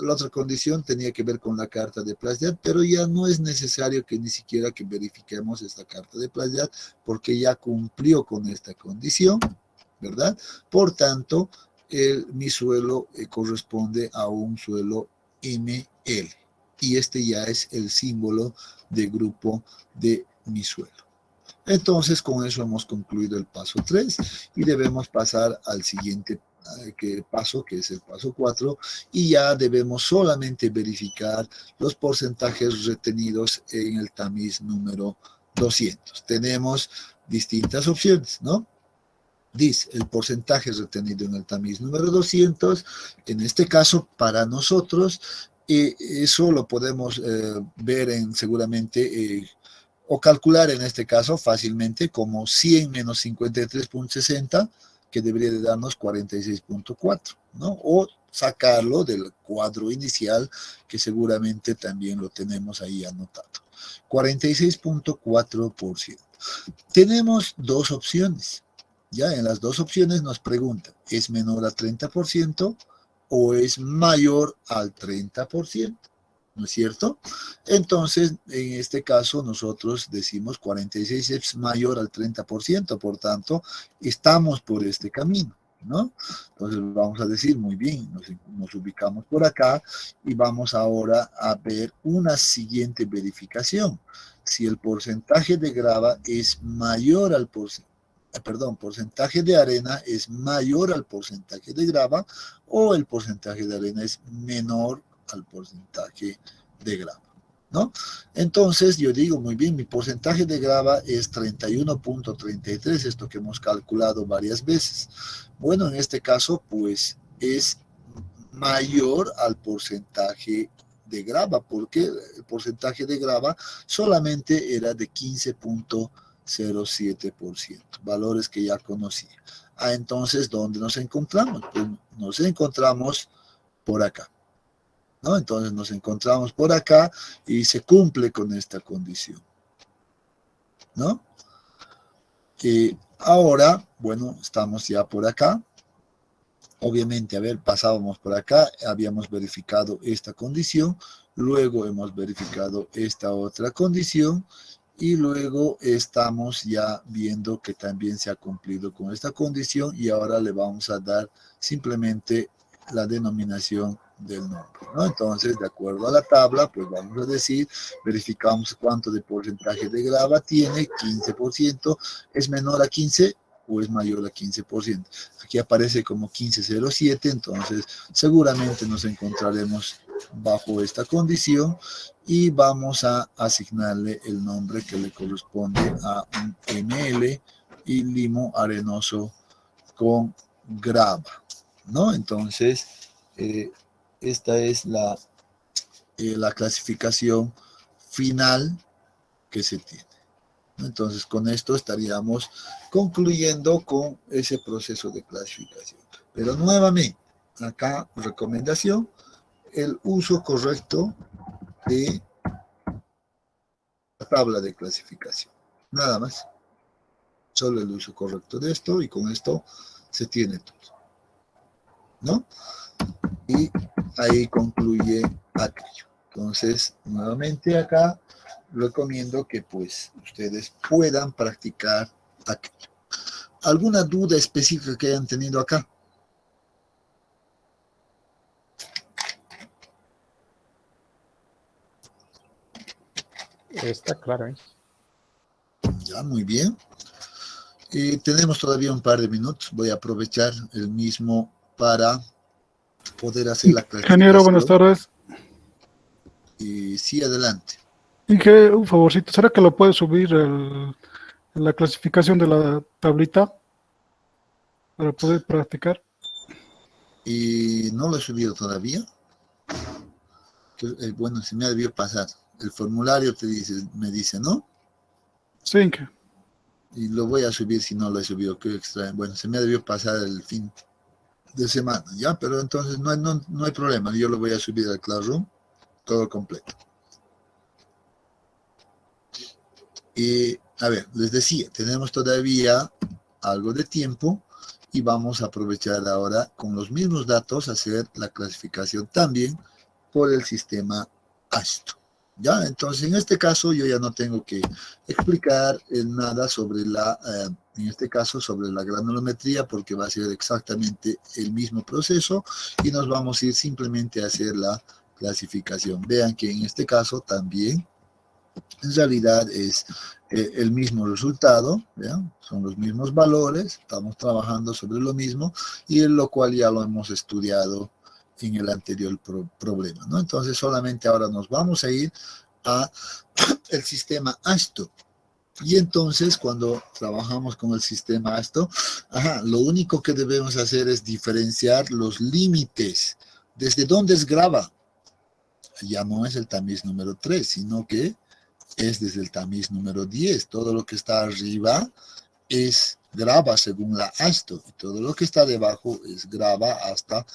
otra condición tenía que ver con la carta de plasticidad, pero ya no es necesario que ni siquiera que verifiquemos esta carta de plasticidad, porque ya cumplió con esta condición, ¿verdad? Por tanto, mi suelo corresponde a un suelo ML, y este ya es el símbolo de grupo de mi suelo. Entonces, con eso hemos concluido el paso 3 y debemos pasar al siguiente paso, que es el paso 4, y ya debemos solamente verificar los porcentajes retenidos en el tamiz número 200. Tenemos distintas opciones, ¿no? Dice el porcentaje retenido en el tamiz número 200, en este caso para nosotros, eso lo podemos ver seguramente o calcular en este caso fácilmente como 100 menos 53.60, que debería de darnos 46.4, ¿no? O sacarlo del cuadro inicial, que seguramente también lo tenemos ahí anotado. 46.4%. Tenemos dos opciones. Ya en las dos opciones nos pregunta, ¿es menor al 30% o es mayor al 30%? ¿No es cierto? Entonces, en este caso, nosotros decimos 46 es mayor al 30%, por tanto, estamos por este camino, ¿no? Entonces, vamos a decir, muy bien, nos ubicamos por acá y vamos ahora a ver una siguiente verificación. Si el porcentaje de grava es mayor al porcentaje de arena es mayor al porcentaje de grava, o el porcentaje de arena es menor al porcentaje de grava, ¿no? Entonces yo digo, muy bien, mi porcentaje de grava es 31.33, esto que hemos calculado varias veces. Bueno, en este caso, pues es mayor al porcentaje de grava, porque el porcentaje de grava solamente era de 15.07%, valores que ya conocía. Entonces, ¿dónde nos encontramos? Pues nos encontramos por acá, ¿no? Entonces nos encontramos por acá y se cumple con esta condición, ¿no? Ahora, bueno, estamos ya por acá. Obviamente, a ver, pasábamos por acá, habíamos verificado esta condición, luego hemos verificado esta otra condición, y luego estamos ya viendo que también se ha cumplido con esta condición, y ahora le vamos a dar simplemente la denominación del nombre, ¿no? Entonces, de acuerdo a la tabla, pues vamos a decir, verificamos cuánto de porcentaje de grava tiene, 15%, ¿es menor a 15 o es mayor a 15%? Aquí aparece como 1507, entonces seguramente nos encontraremos bajo esta condición y vamos a asignarle el nombre que le corresponde a un ML y limo arenoso con grava, ¿no? Entonces, esta es la clasificación final que se tiene. Entonces, con esto estaríamos concluyendo con ese proceso de clasificación. Pero nuevamente, acá, recomendación, el uso correcto de la tabla de clasificación. Nada más. Solo el uso correcto de esto, y con esto se tiene todo, ¿no? Y ahí concluye aquello. Entonces, nuevamente acá, recomiendo que pues ustedes puedan practicar aquello. ¿Alguna duda específica que hayan tenido acá? Está claro, ¿eh? Ya, muy bien. Tenemos todavía un par de minutos. Voy a aprovechar el mismo para poder hacer la clasificación. Ingeniero, buenas tardes. Sí, adelante. Inge, un favorcito, ¿será que lo puede subir en la clasificación de la tablita para poder practicar? No lo he subido todavía. Bueno, se me ha debido pasar. El formulario me dice, ¿no? Sí, Inge. Y lo voy a subir si no lo he subido. Qué extraño. Bueno, se me ha debido pasar el fin de semana, ¿ya? Pero entonces no hay problema. Yo lo voy a subir al Classroom, todo completo. A ver, les decía, tenemos todavía algo de tiempo y vamos a aprovechar ahora con los mismos datos hacer la clasificación también por el sistema ASTO. ¿Ya? Entonces, en este caso yo ya no tengo que explicar nada sobre en este caso sobre la granulometría, porque va a ser exactamente el mismo proceso y nos vamos a ir simplemente a hacer la clasificación. Vean que en este caso también en realidad es el mismo resultado, ¿vean? Son los mismos valores, estamos trabajando sobre lo mismo, y en lo cual ya lo hemos estudiado en el anterior problema, ¿no? Entonces solamente ahora nos vamos a ir a el sistema ASTO. Y entonces cuando trabajamos con el sistema ASTO, lo único que debemos hacer es diferenciar los límites. ¿Desde dónde es grava? Ya no es el tamiz número 3, sino que es desde el tamiz número 10. Todo lo que está arriba es grava según la ASTO, y todo lo que está debajo es grava hasta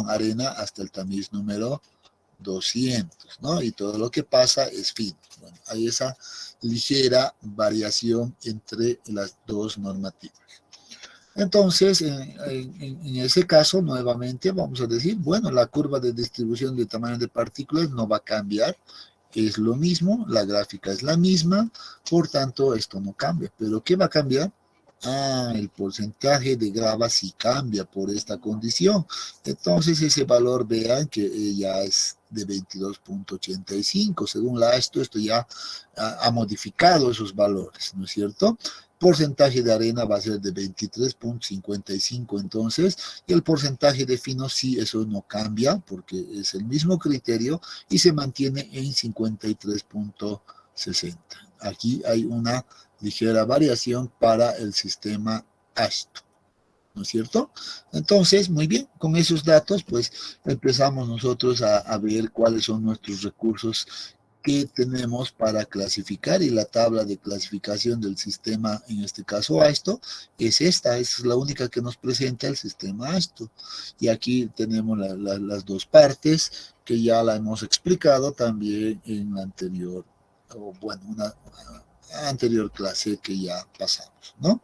arena hasta el tamiz número 200, ¿no? Y todo lo que pasa es fino. Bueno, hay esa ligera variación entre las dos normativas. Entonces, en ese caso, nuevamente vamos a decir, bueno, la curva de distribución de tamaño de partículas no va a cambiar, es lo mismo, la gráfica es la misma, por tanto, esto no cambia. ¿Pero qué va a cambiar? El porcentaje de grava sí cambia por esta condición. Entonces, ese valor, vean que ya es de 22.85. Según la esto ya ha modificado esos valores, ¿no es cierto? Porcentaje de arena va a ser de 23.55 entonces, y el porcentaje de fino sí, eso no cambia, porque es el mismo criterio, y se mantiene en 53.60. Aquí hay una ligera variación para el sistema ASTO, ¿no es cierto? Entonces, muy bien, con esos datos, pues empezamos nosotros a ver cuáles son nuestros recursos que tenemos para clasificar, y la tabla de clasificación del sistema, en este caso ASTO, es esta, es la única que nos presenta el sistema ASTO. Y aquí tenemos las dos partes, que ya la hemos explicado también en la anterior, o bueno, una anterior clase que ya pasamos, ¿no?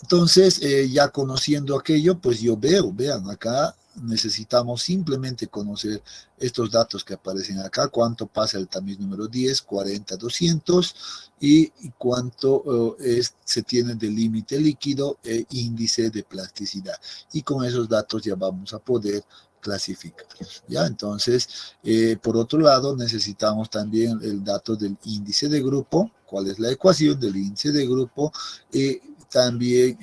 Entonces, ya conociendo aquello, pues yo vean, acá necesitamos simplemente conocer estos datos que aparecen acá, cuánto pasa el tamiz número 10, 40, 200, y cuánto se tiene de límite líquido e índice de plasticidad. Y con esos datos ya vamos a poder clasificar, ¿ya? Entonces, por otro lado, necesitamos también el dato del índice de grupo, cuál es la ecuación del índice de grupo, también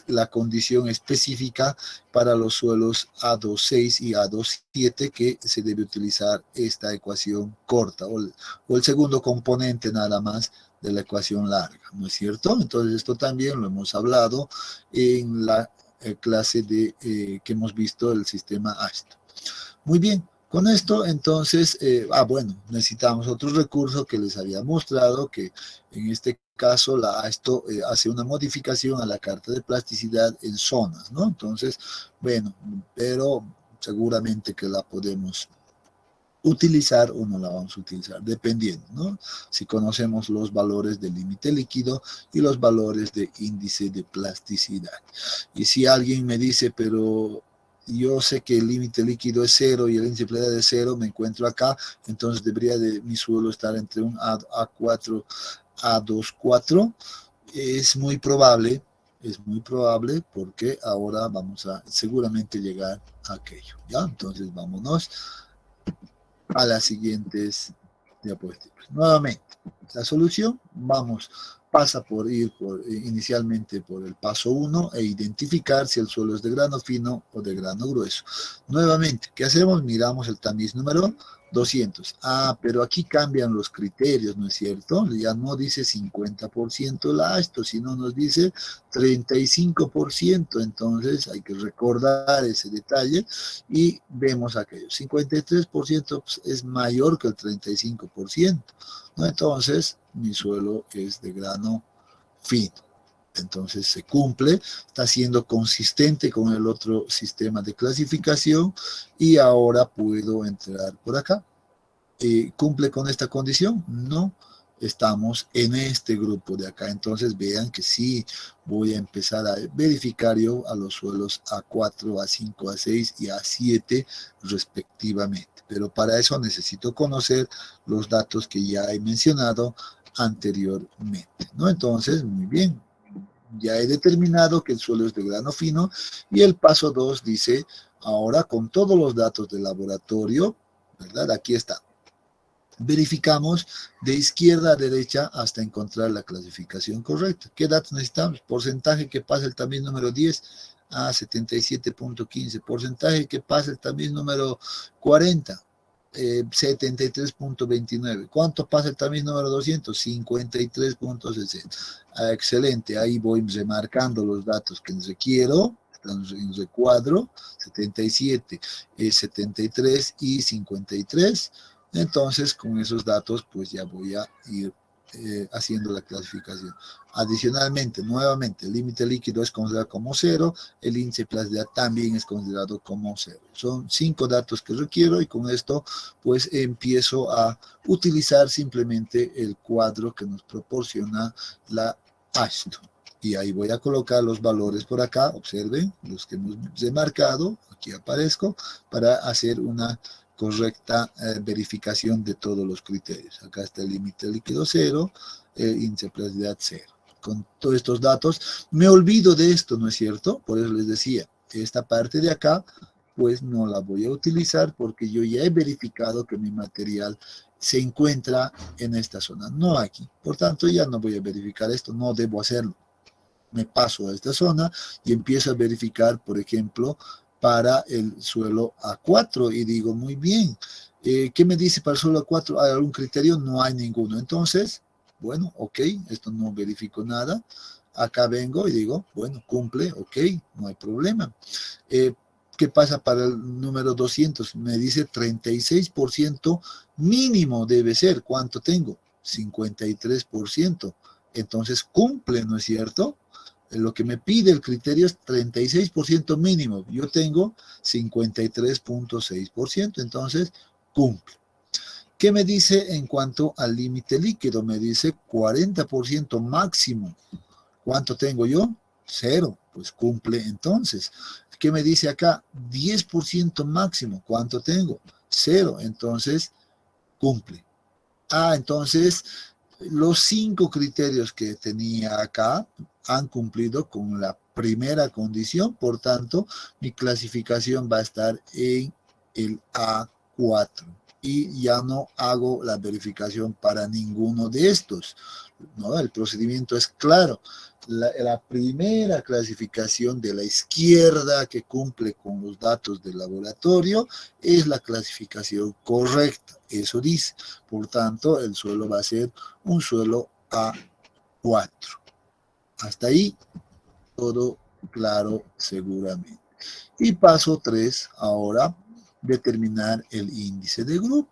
la condición específica para los suelos A26 y A27, que se debe utilizar esta ecuación corta, o el segundo componente nada más de la ecuación larga, ¿no es cierto? Entonces, esto también lo hemos hablado en la clase que hemos visto del sistema ASTO. Muy bien, con esto entonces, bueno, necesitamos otro recurso que les había mostrado, que en este caso la ASTO hace una modificación a la carta de plasticidad en zonas, ¿no? Entonces, bueno, pero seguramente que la podemos utilizar o no la vamos a utilizar, dependiendo, ¿no? Si conocemos los valores del límite líquido y los valores de índice de plasticidad. Y si alguien me dice, pero yo sé que el límite líquido es 0 y el índice de plasticidad es 0, me encuentro acá, entonces debería de mi suelo estar entre un A4, A24, es muy probable porque ahora vamos a seguramente llegar a aquello, ¿ya? Entonces vámonos a las siguientes diapositivas. Nuevamente, la solución, pasa por ir inicialmente por el paso 1 e identificar si el suelo es de grano fino o de grano grueso. Nuevamente, ¿qué hacemos? Miramos el tamiz número 200. Pero aquí cambian los criterios, ¿no es cierto? Ya no dice 50% la ASTO, sino nos dice 35%. Entonces hay que recordar ese detalle y vemos aquello. 53% es mayor que el 35%, ¿no? Entonces mi suelo es de grano fino. Entonces se cumple, está siendo consistente con el otro sistema de clasificación, y ahora puedo entrar por acá. ¿Cumple con esta condición? No, estamos en este grupo de acá. Entonces vean que sí voy a empezar a verificar yo a los suelos A4, A5, A6 y A7 respectivamente. Pero para eso necesito conocer los datos que ya he mencionado anteriormente, ¿no? Entonces, muy bien. Ya he determinado que el suelo es de grano fino, y el paso 2 dice, ahora con todos los datos del laboratorio, ¿verdad? Aquí está. Verificamos de izquierda a derecha hasta encontrar la clasificación correcta. ¿Qué datos necesitamos? Porcentaje que pasa el tamiz número 10 a 77.15. Porcentaje que pasa el tamiz número 40. 73.29. ¿Cuánto pasa el tamiz número 200? 53.60. Excelente, ahí voy remarcando los datos que requiero, están en recuadro, 77, 73 y 53. Entonces, con esos datos, pues ya voy a ir haciendo la clasificación. Adicionalmente, nuevamente, el límite líquido es considerado como 0, el índice de plasticidad también es considerado como 0. Son 5 datos que requiero y con esto pues empiezo a utilizar simplemente el cuadro que nos proporciona la ASTO. Y ahí voy a colocar los valores por acá, observen, los que hemos remarcado, aquí aparezco, para hacer una correcta verificación de todos los criterios. Acá está el límite líquido 0, el índice de plasticidad 0. Con todos estos datos, me olvido de esto, ¿no es cierto? Por eso les decía, esta parte de acá, pues no la voy a utilizar porque yo ya he verificado que mi material se encuentra en esta zona, no aquí. Por tanto, ya no voy a verificar esto, no debo hacerlo. Me paso a esta zona y empiezo a verificar, por ejemplo, para el suelo A4 y digo, muy bien, ¿qué me dice para el suelo A4? ¿Hay algún criterio? No hay ninguno. Entonces, bueno, ok, esto no verifico nada. Acá vengo y digo, bueno, cumple, ok, no hay problema. ¿Qué pasa para el número 200? Me dice 36% mínimo debe ser. ¿Cuánto tengo? 53%. Entonces cumple, ¿no es cierto? Lo que me pide el criterio es 36% mínimo. Yo tengo 53.6%, entonces cumple. ¿Qué me dice en cuanto al límite líquido? Me dice 40% máximo. ¿Cuánto tengo yo? 0. Pues cumple entonces. ¿Qué me dice acá? 10% máximo. ¿Cuánto tengo? 0. Entonces cumple. Entonces los 5 criterios que tenía acá han cumplido con la primera condición, por tanto, mi clasificación va a estar en el A4 y ya no hago la verificación para ninguno de estos, ¿no? El procedimiento es claro. La primera clasificación de la izquierda que cumple con los datos del laboratorio es la clasificación correcta, eso dice. Por tanto, el suelo va a ser un suelo A4. Hasta ahí, todo claro seguramente. Y paso 3, ahora, determinar el índice de grupo.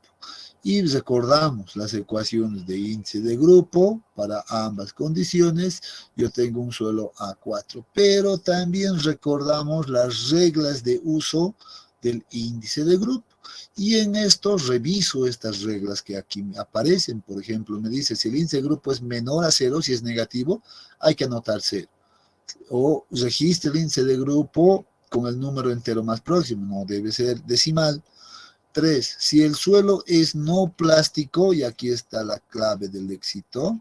Y recordamos las ecuaciones de índice de grupo para ambas condiciones. Yo tengo un suelo A4, pero también recordamos las reglas de uso del índice de grupo. Y en esto reviso estas reglas que aquí aparecen. Por ejemplo, me dice si el índice de grupo es menor a 0, si es negativo, hay que anotar 0. O registre el índice de grupo con el número entero más próximo, no debe ser decimal. 3. Si el suelo es no plástico, y aquí está la clave del éxito,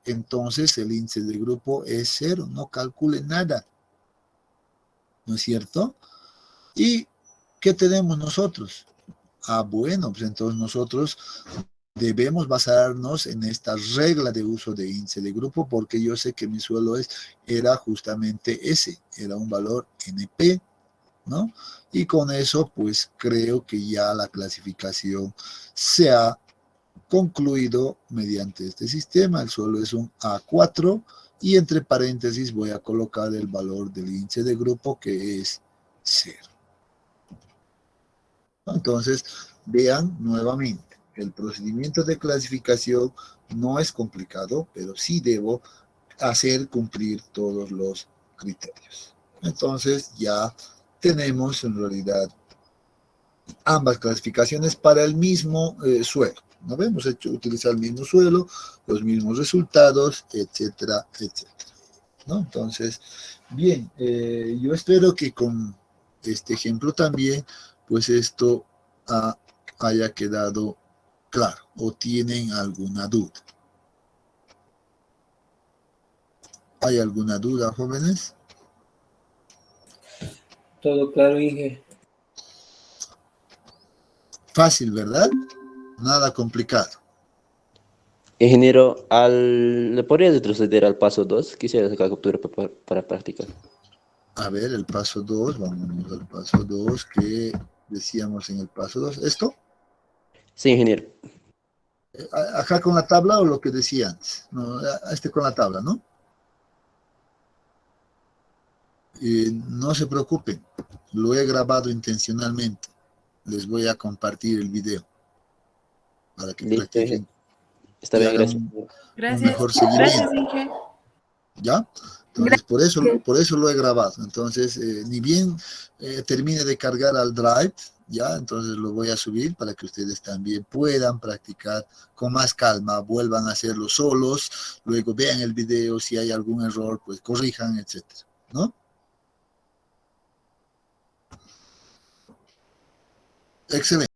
entonces el índice de grupo es 0, no calcule nada. ¿No es cierto? ¿Y qué tenemos nosotros? Bueno, pues entonces nosotros debemos basarnos en esta regla de uso de índice de grupo porque yo sé que mi suelo era justamente ese, era un valor NP, ¿no? Y con eso, pues creo que ya la clasificación se ha concluido mediante este sistema. El suelo es un A4 y entre paréntesis voy a colocar el valor del índice de grupo que es 0. Entonces, vean nuevamente, el procedimiento de clasificación no es complicado, pero sí debo hacer cumplir todos los criterios. Entonces, ya tenemos en realidad ambas clasificaciones para el mismo suelo. ¿No hemos hecho utilizar el mismo suelo, los mismos resultados, etcétera, etcétera, ¿no? Entonces, bien, yo espero que con este ejemplo también, pues esto haya quedado claro. ¿O tienen alguna duda? ¿Hay alguna duda, jóvenes? Todo claro, Inge. Fácil, ¿verdad? Nada complicado. Ingeniero, ¿le podrías retroceder al paso 2? Quisiera sacar captura para practicar. A ver, el paso 2, vamos al paso 2, que decíamos en el paso 2. ¿Esto? Sí, ingeniero. ¿Acá con la tabla o lo que decía antes? No, con la tabla, ¿no? No se preocupen, lo he grabado intencionalmente. Les voy a compartir el video para que Listo, practiquen Está bien, gracias. Un mejor seguimiento. Gracias, Inge. ¿Ya? Entonces, por eso lo he grabado. Entonces, ni bien termine de cargar al Drive, ¿ya? Entonces lo voy a subir para que ustedes también puedan practicar con más calma, vuelvan a hacerlo solos, luego vean el video, si hay algún error, pues corrijan, etcétera, ¿no? Excelente.